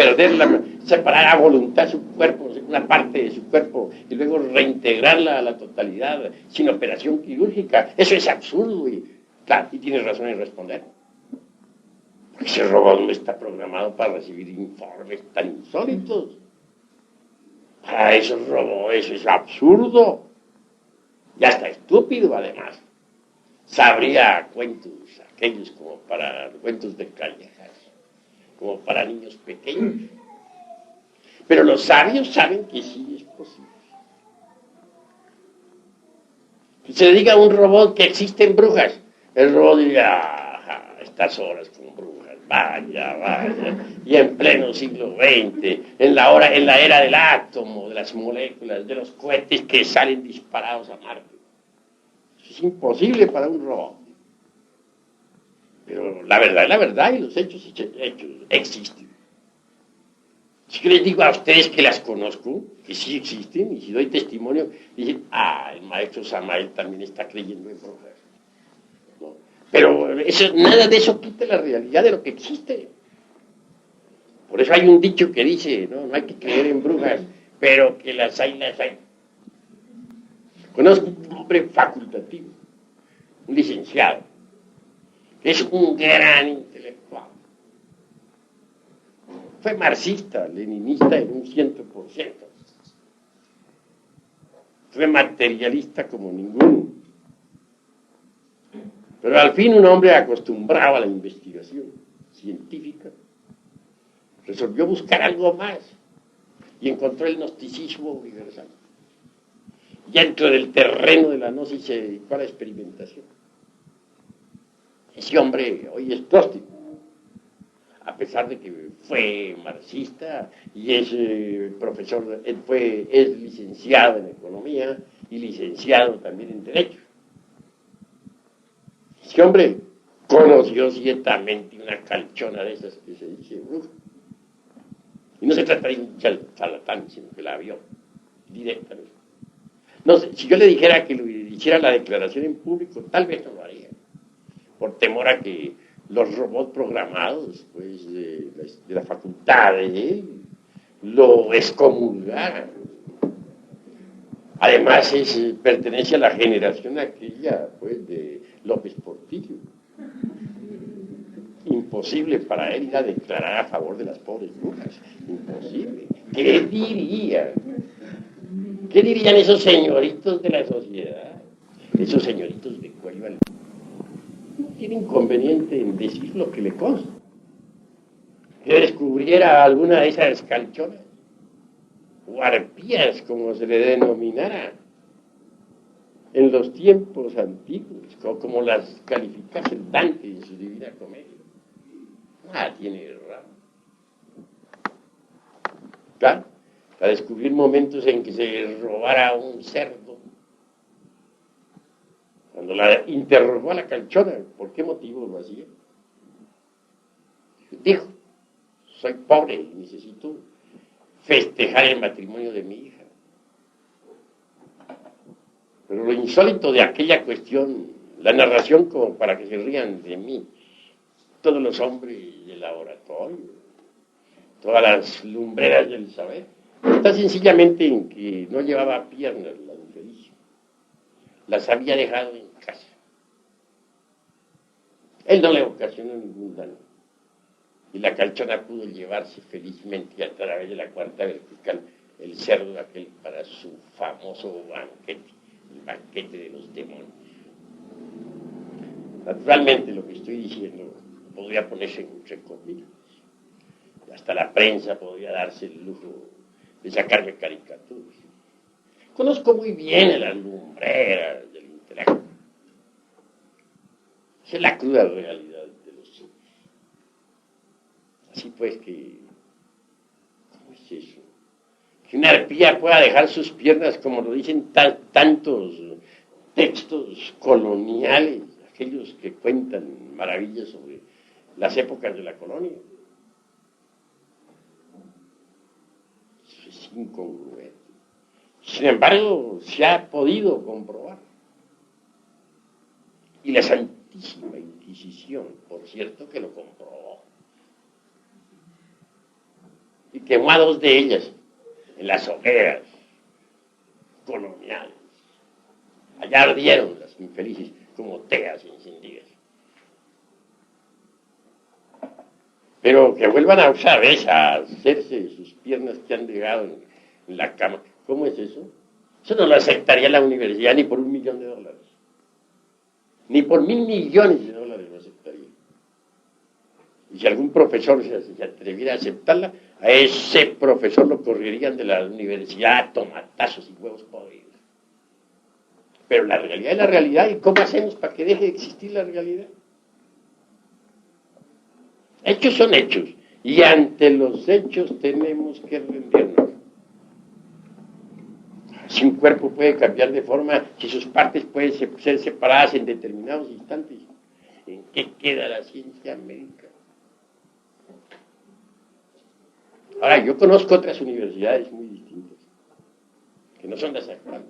separar a voluntad su cuerpo, una parte de su cuerpo, y luego reintegrarla a la totalidad, sin operación quirúrgica. Eso es absurdo, y claro, y tienes razón en responder. Porque ese robot no está programado para recibir informes tan insólitos. Para esos robots eso es absurdo. Ya está estúpido, además. Sabría cuentos, aquellos como para cuentos de callejas, como para niños pequeños. Pero los sabios saben que sí es posible. Que se le diga a un robot que existen brujas, el robot diría, a estas horas con brujas, vaya, y en pleno siglo XX, en la era del átomo, de las moléculas, de los cohetes que salen disparados a Marte. Eso es imposible para un robot. Pero la verdad es la verdad, y los hechos existen. Si yo les digo a ustedes que las conozco, que sí existen, y si doy testimonio, dicen, el maestro Samael también está creyendo en brujas. ¿No? Pero nada de eso quita la realidad de lo que existe. Por eso hay un dicho que dice, no hay que creer en brujas, pero que las hay. Conozco un hombre facultativo, un licenciado, que es un gran intelectual. Fue marxista, leninista en un 100%. Fue materialista como ninguno. Pero al fin un hombre acostumbrado a la investigación científica resolvió buscar algo más y encontró el gnosticismo universal. Y dentro del terreno de la gnosis se dedicó a la experimentación. Ese hombre hoy es gnóstico, a pesar de que fue marxista y es profesor, es licenciado en economía y licenciado también en derecho. Ese hombre conoció ciertamente una calchona de esas que se dice bruja. Y no se trata de un charlatán, sino que la vio directamente. No sé, si yo le dijera que lo hiciera la declaración en público, tal vez no lo haría, por temor a que los robots programados, pues, de la facultad de él, lo excomulgaran. Además, pertenece a la generación aquella, pues, de López Portillo. Imposible para él ir a declarar a favor de las pobres brujas. Imposible. ¿Qué dirían? ¿Qué dirían esos señoritos de la sociedad? Esos señoritos de cuello al... No tiene inconveniente en decir lo que le consta. Que descubriera alguna de esas calchonas, o arpías, como se le denominara, en los tiempos antiguos, como las calificase Dante en su Divina Comedia. Nada tiene de raro. Claro, a descubrir momentos en que se robara un cerdo. Cuando la interrogó a la calchona, ¿por qué motivo lo hacía? Dijo, soy pobre y necesito festejar el matrimonio de mi hija. Pero lo insólito de aquella cuestión, la narración como para que se rían de mí, todos los hombres del laboratorio, todas las lumbreras del saber, está sencillamente en que no llevaba piernas la infeliz. Las había dejado en casa. Él no le ocasionó ningún daño. Y la calchona pudo llevarse felizmente a través de la cuarta vertical el cerdo aquel para su famoso banquete, el banquete de los demonios. Naturalmente lo que estoy diciendo podría ponerse entre comillas. Hasta la prensa podría darse el lujo de sacarme caricaturas. Conozco muy bien a las lumbreras del intelecto. Esa es la cruda realidad de los hechos. Así pues que, ¿cómo es eso? Que una arpía pueda dejar sus piernas, como lo dicen tantos textos coloniales, aquellos que cuentan maravillas sobre las épocas de la colonia. es incongruente. Sin embargo, se ha podido comprobar. Y la Santísima Inquisición, por cierto, que lo comprobó. Y quemó a 2 de ellas en las hogueras coloniales. Allá ardieron las infelices como teas encendidas. Pero que vuelvan a usar a hacerse sus piernas que han llegado en la cama. ¿Cómo es eso? Eso no lo aceptaría la universidad ni por $1.000.000. Ni por $1.000.000.000 lo aceptaría. Y si algún profesor se atreviera a aceptarla, a ese profesor lo correrían de la universidad a tomatazos y huevos podridos. Pero la realidad es la realidad. ¿Y cómo hacemos para que deje de existir la realidad? Hechos son hechos. Y ante los hechos tenemos que rendirnos. Si un cuerpo puede cambiar de forma, si sus partes pueden ser separadas en determinados instantes, ¿en qué queda la ciencia médica? Ahora, yo conozco otras universidades muy distintas, que no son las actuales.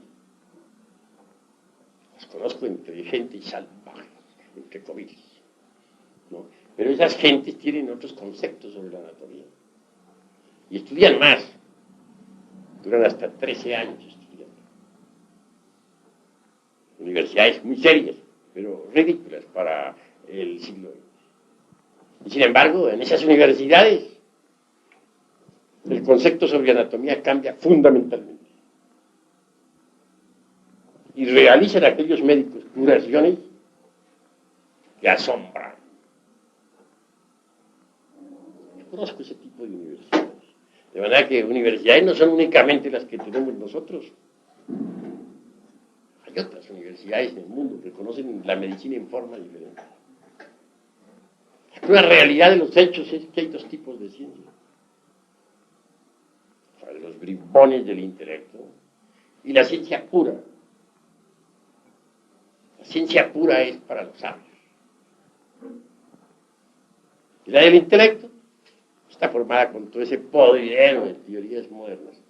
Las conozco entre gente y salvaje, entre comillas, ¿no? Pero esas gentes tienen otros conceptos sobre la anatomía. Y estudian más. Duran hasta 13 años estudiando. Universidades muy serias, pero ridículas para el siglo XX. Y sin embargo, en esas universidades, el concepto sobre anatomía cambia fundamentalmente. Y realizan aquellos médicos curaciones que asombran. Yo conozco ese tipo de universidades. De manera que universidades no son únicamente las que tenemos nosotros. Hay otras universidades en el mundo que conocen la medicina en forma diferente. La realidad de los hechos es que hay 2 tipos de ciencia. Los bribones del intelecto y la ciencia pura. La ciencia pura es para los sabios. Y la del intelecto está formada con todo ese podridero de teorías modernas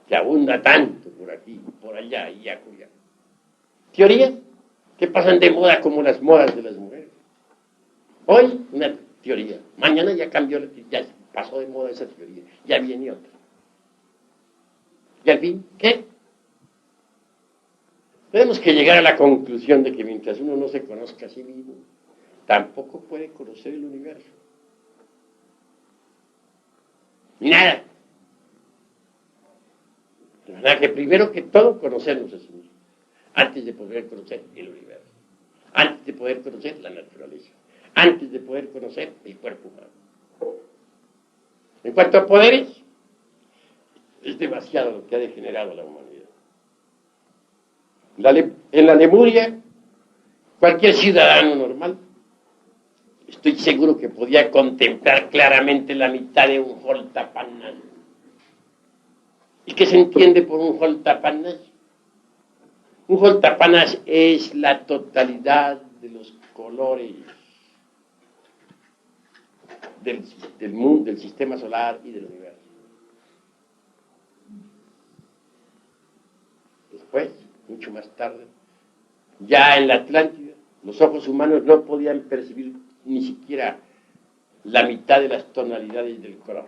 que abunda tanto por aquí, por allá y acullá. Teorías que pasan de moda como las modas de las mujeres. Hoy una teoría, mañana ya cambió, ya pasó de moda esa teoría, ya viene otra. Y al fin, ¿qué? Tenemos que llegar a la conclusión de que mientras uno no se conozca a sí mismo, tampoco puede conocer el universo. Ni nada. De manera que primero que todo conocernos a sí mismos, antes de poder conocer el universo, antes de poder conocer la naturaleza, antes de poder conocer el cuerpo humano. En cuanto a poderes, es demasiado lo que ha degenerado la humanidad. En la Lemuria, cualquier ciudadano normal, estoy seguro que podía contemplar claramente la mitad de un Holtapanas. ¿Y qué se entiende por un Holtapanas? Un Holtapanas es la totalidad de los colores del mundo, del sistema solar y del universo. Después, mucho más tarde, ya en la Atlántida, los ojos humanos no podían percibir ni siquiera la mitad de las tonalidades del color,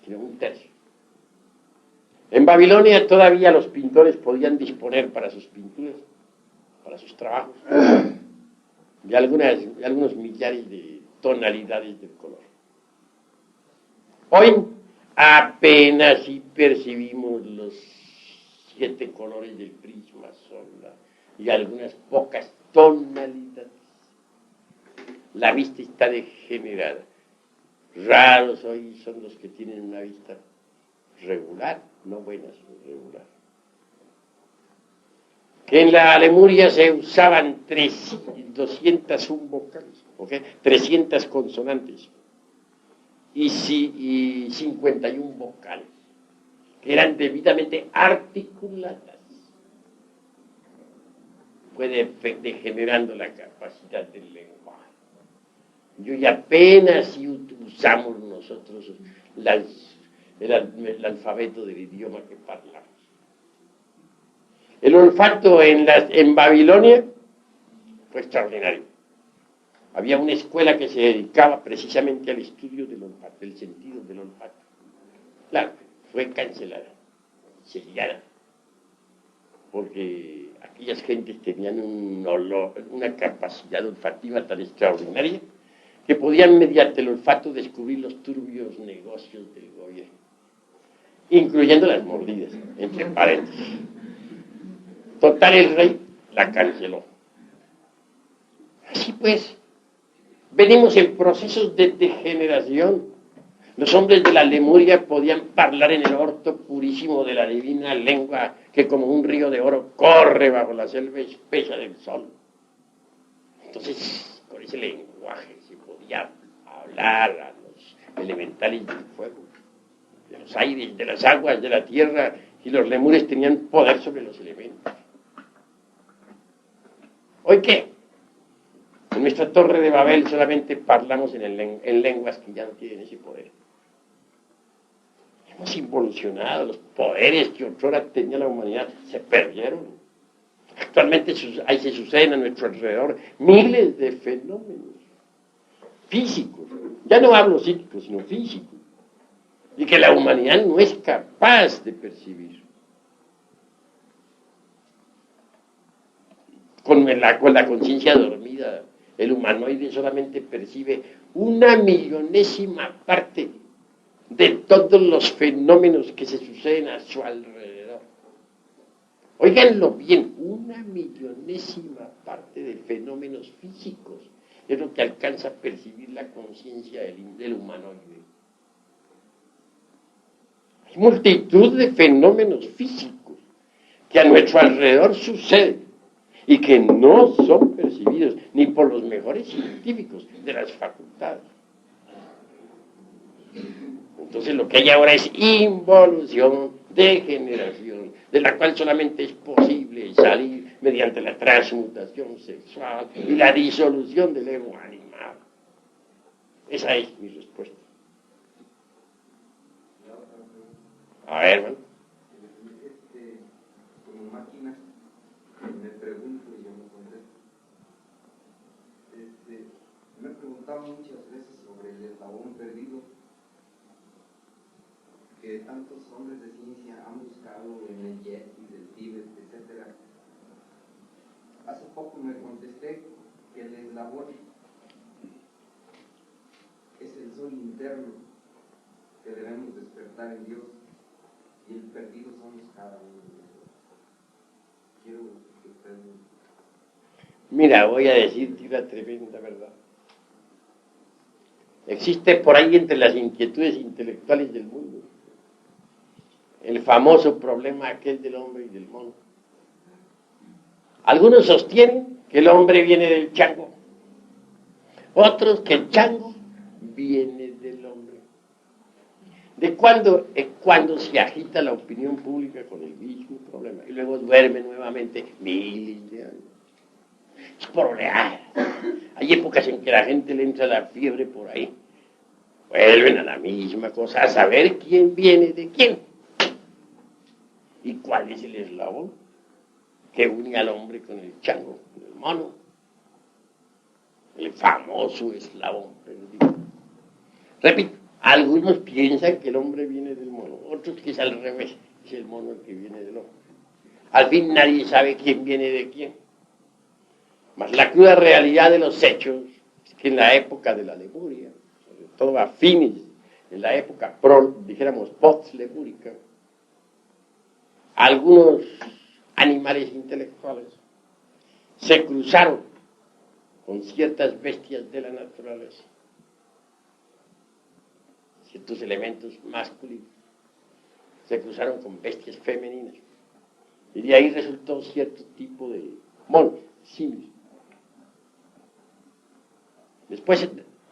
sino 1/3. En Babilonia todavía los pintores podían disponer para sus pinturas, para sus trabajos, de algunos millares de tonalidades del color. Hoy apenas si percibimos los 7 colores del prisma solar y algunas pocas tonalidades. La vista está degenerada. Raros hoy son los que tienen una vista regular, no buena, sino regular. Que en la Lemuria se usaban 201 vocales, ¿okay? 300 consonantes y 51 vocales, que eran debidamente articuladas. Fue degenerando la capacidad del lenguaje. Y apenas si usamos nosotros el alfabeto del idioma que parlaba. El olfato en Babilonia fue extraordinario. Había una escuela que se dedicaba precisamente al estudio del olfato, del sentido del olfato. Claro, fue cancelada, sellada, porque aquellas gentes tenían un olor, una capacidad olfativa tan extraordinaria que podían mediante el olfato descubrir los turbios negocios del gobierno, incluyendo las mordidas, entre paréntesis. Total, el rey la canceló. Así pues, venimos en procesos de degeneración. Los hombres de la Lemuria podían hablar en el orto purísimo de la divina lengua que como un río de oro corre bajo la selva espesa del sol. Entonces, con ese lenguaje se podía hablar a los elementales del fuego, de los aires, de las aguas, de la tierra, y los lemures tenían poder sobre los elementos. ¿Hoy qué? En nuestra torre de Babel solamente hablamos en lenguas que ya no tienen ese poder. Hemos involucionado, los poderes que otrora tenía la humanidad se perdieron. Actualmente se suceden a nuestro alrededor miles de fenómenos físicos. Ya no hablo psíquicos, sino físicos. Y que la humanidad no es capaz de percibir. Con la conciencia dormida, el humanoide solamente percibe 1/millonésima parte de todos los fenómenos que se suceden a su alrededor. Óiganlo bien, 1/millonésima parte de fenómenos físicos es lo que alcanza a percibir la conciencia del humanoide. Hay multitud de fenómenos físicos que a nuestro alrededor suceden y que no son percibidos ni por los mejores científicos de las facultades. Entonces lo que hay ahora es involución, degeneración, de la cual solamente es posible salir mediante la transmutación sexual y la disolución del ego animal. Esa es mi respuesta. A ver, hermano. Como máquina, me pregunto y yo me contesto. Me he preguntado muchas veces sobre el eslabón perdido que tantos hombres de ciencia han buscado en el Yeti, del Tíbet, etc. Hace poco me contesté que el eslabón es el sol interno que debemos despertar en Dios y el perdido somos cada uno de nosotros. Quiero que ustedes... Mira, voy a decirte una tremenda verdad. Existe por ahí entre las inquietudes intelectuales del mundo el famoso problema aquel del hombre y del mono. Algunos sostienen que el hombre viene del chango, otros que el chango viene del hombre. ¿De cuándo es cuando se agita la opinión pública con el mismo problema y luego duerme nuevamente miles de años? Es por oleadas. Hay épocas en que la gente le entra la fiebre por ahí. Vuelven a la misma cosa, a saber quién viene de quién. ¿Y cuál es el eslabón que une al hombre con el chango, con el mono? El famoso eslabón perdido. Repito, algunos piensan que el hombre viene del mono, otros que es al revés, es el mono el que viene del hombre. Al fin nadie sabe quién viene de quién. Mas la cruda realidad de los hechos es que en la época de la Lemuria, sobre todo a fines, en la época dijéramos post-lemúrica, algunos animales intelectuales se cruzaron con ciertas bestias de la naturaleza, ciertos elementos masculinos, se cruzaron con bestias femeninas, y de ahí resultó cierto tipo de monos, simios. Después,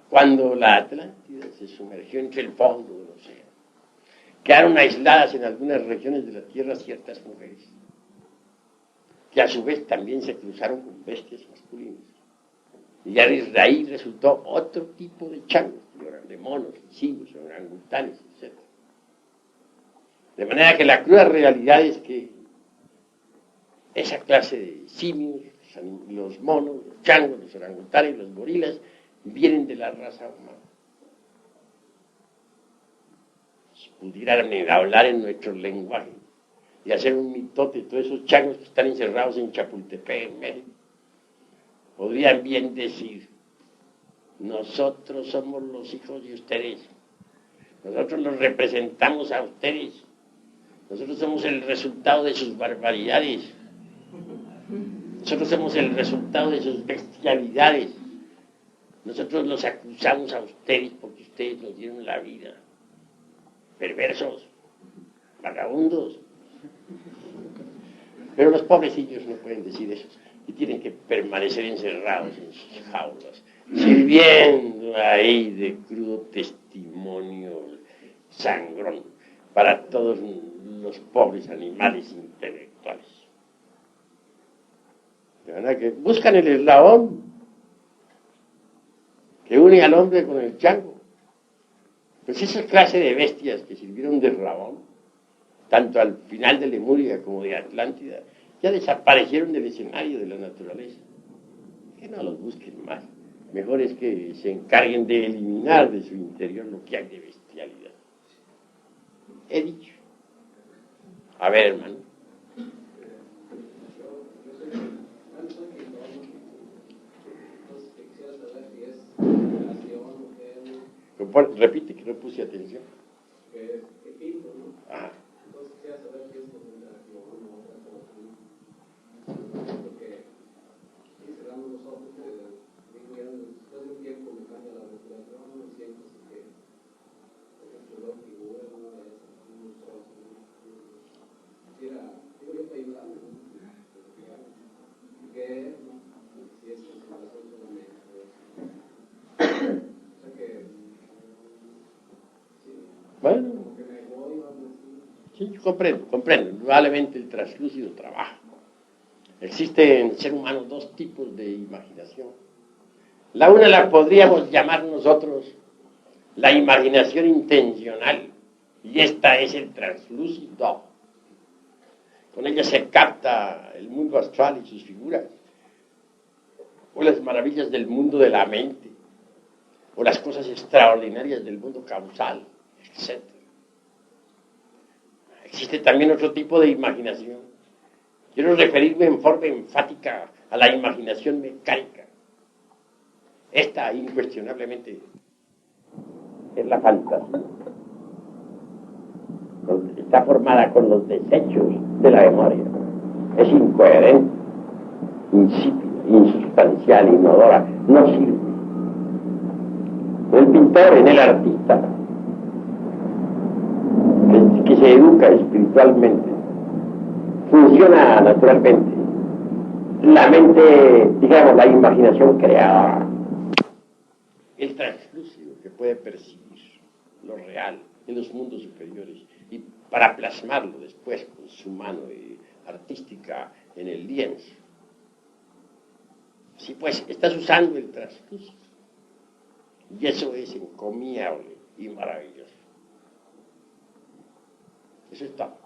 cuando la Atlántida se sumergió entre el fondo del océano, quedaron aisladas en algunas regiones de la Tierra ciertas mujeres, que a su vez también se cruzaron con bestias masculinas. Y ya desde ahí resultó otro tipo de changos, de monos, simios, orangutanes, etc. De manera que la cruda realidad es que esa clase de simios, los monos, los changos, los orangutanes, los gorilas, vienen de la raza humana. Si pudieran hablar en nuestro lenguaje y hacer un mitote, todos esos changos que están encerrados en Chapultepec, en México, podrían bien decir: nosotros somos los hijos de ustedes, nosotros los representamos a ustedes, nosotros somos el resultado de sus barbaridades, nosotros somos el resultado de sus bestialidades, nosotros los acusamos a ustedes porque ustedes nos dieron la vida. Perversos, vagabundos. Pero los pobrecillos no pueden decir eso y tienen que permanecer encerrados en sus jaulas, sirviendo ahí de crudo testimonio sangrón para todos los pobres animales intelectuales. De verdad que buscan el eslabón que une al hombre con el chango. Pues esa clase de bestias que sirvieron de eslabón, tanto al final de Lemuria como de Atlántida, ya desaparecieron del escenario de la naturaleza. Que no los busquen más. Mejor es que se encarguen de eliminar de su interior lo que hay de bestialidad. He dicho. A ver, hermano. Repite, que no puse atención. Que pinto, ¿no? Ajá. Entonces quisiera saber qué es concentración o otra cosa, ¿no? Porque y cerrando los ojos, digo, ya después de un tiempo me cambia la respiración, no me siento así que, por ejemplo, dos figuras, una de esas, unos trozos, ¿no? Quisiera, digo yo, para ayudarme, ¿no? ¿Qué es, no? Si es concentración solamente, o sea que Bueno, sí, yo comprendo. Indudablemente el translúcido trabaja. Existen en el ser humano dos tipos de imaginación. La una la podríamos llamar nosotros la imaginación intencional, y esta es el translúcido. Con ella se capta el mundo astral y sus figuras, o las maravillas del mundo de la mente, o las cosas extraordinarias del mundo causal, etc. Existe también otro tipo de imaginación. Quiero referirme en forma enfática a la imaginación mecánica. Esta, incuestionablemente, es la fantasía. Está formada con los desechos de la memoria. Es incoherente, insípida, insustancial, inodora, no sirve. El pintor, en el artista, que se educa espiritualmente, funciona naturalmente. La mente, digamos, la imaginación creadora. El translúcido que puede percibir lo real en los mundos superiores y para plasmarlo después con su mano artística en el lienzo. Sí, pues, estás usando el translúcido. Y eso es encomiable y maravilloso. Eso es todo.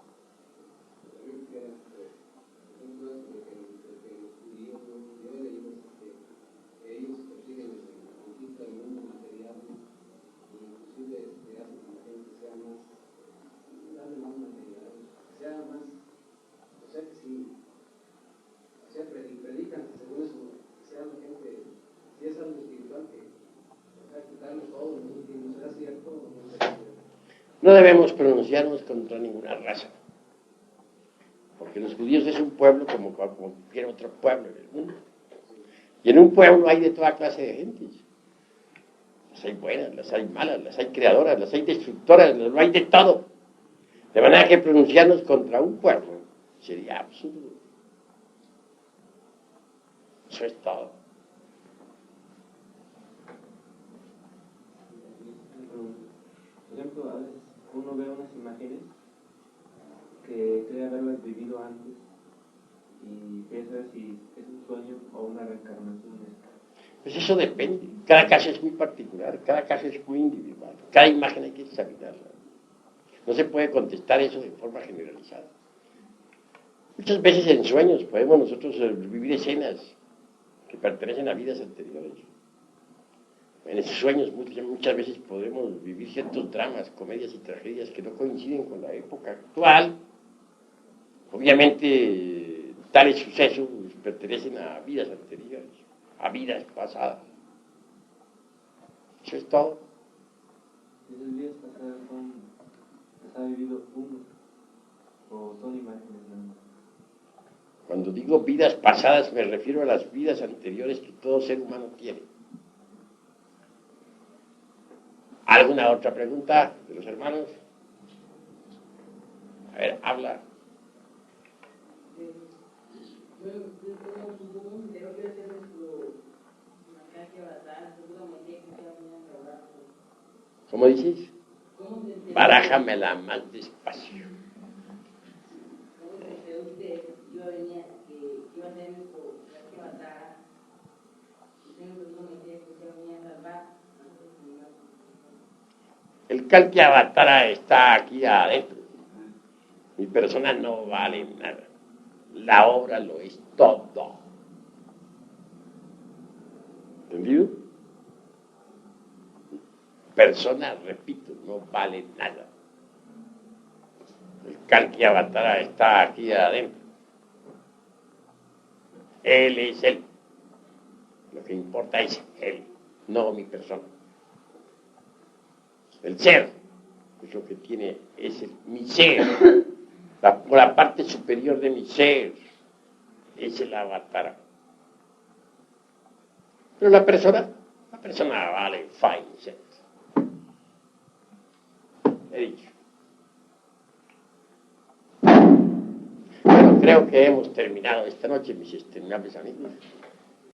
Predican, según eso, sea la gente, si es algo espiritual, que quitarlo todo, ¿no será cierto o no será cierto? No debemos pronunciarnos contra ninguna raza, porque los judíos es un pueblo como cualquier otro pueblo en el mundo. Y en un pueblo hay de toda clase de gentes. Las hay buenas, las hay malas, las hay creadoras, las hay destructoras, lo hay de todo. De manera que pronunciarnos contra un pueblo sería absurdo. Eso es todo. Por ejemplo, a veces uno ve unas imágenes que cree haberlas vivido antes y piensa si es un sueño o una reencarnación. Pues eso depende. Cada caso es muy particular, cada caso es muy individual. Cada imagen hay que examinarla. No se puede contestar eso de forma generalizada. Muchas veces en sueños podemos nosotros vivir escenas que pertenecen a vidas anteriores. En esos sueños muchas veces podemos vivir ciertos dramas, comedias y tragedias que no coinciden con la época actual. Obviamente, tales sucesos pertenecen a vidas anteriores, a vidas pasadas. Eso es todo. ¿Esas vidas pasadas las ha vivido uno o son imágenes nada más? Cuando digo vidas pasadas me refiero a las vidas anteriores que todo ser humano tiene. ¿Alguna otra pregunta de los hermanos? A ver, habla. ¿Cómo dices? Barájamela más despacio. El Kalki Avatara está aquí adentro. Mi persona no vale nada. La obra lo es todo. ¿Entendido? Persona, repito, no vale nada. El Kalki Avatara está aquí adentro. Él es él. Lo que importa es él, no mi persona. El ser es lo que tiene, es mi ser. La parte superior de mi ser es el Avatara. Pero la persona vale fine set. He dicho. Bueno, creo que hemos terminado esta noche, mis estimables amigos.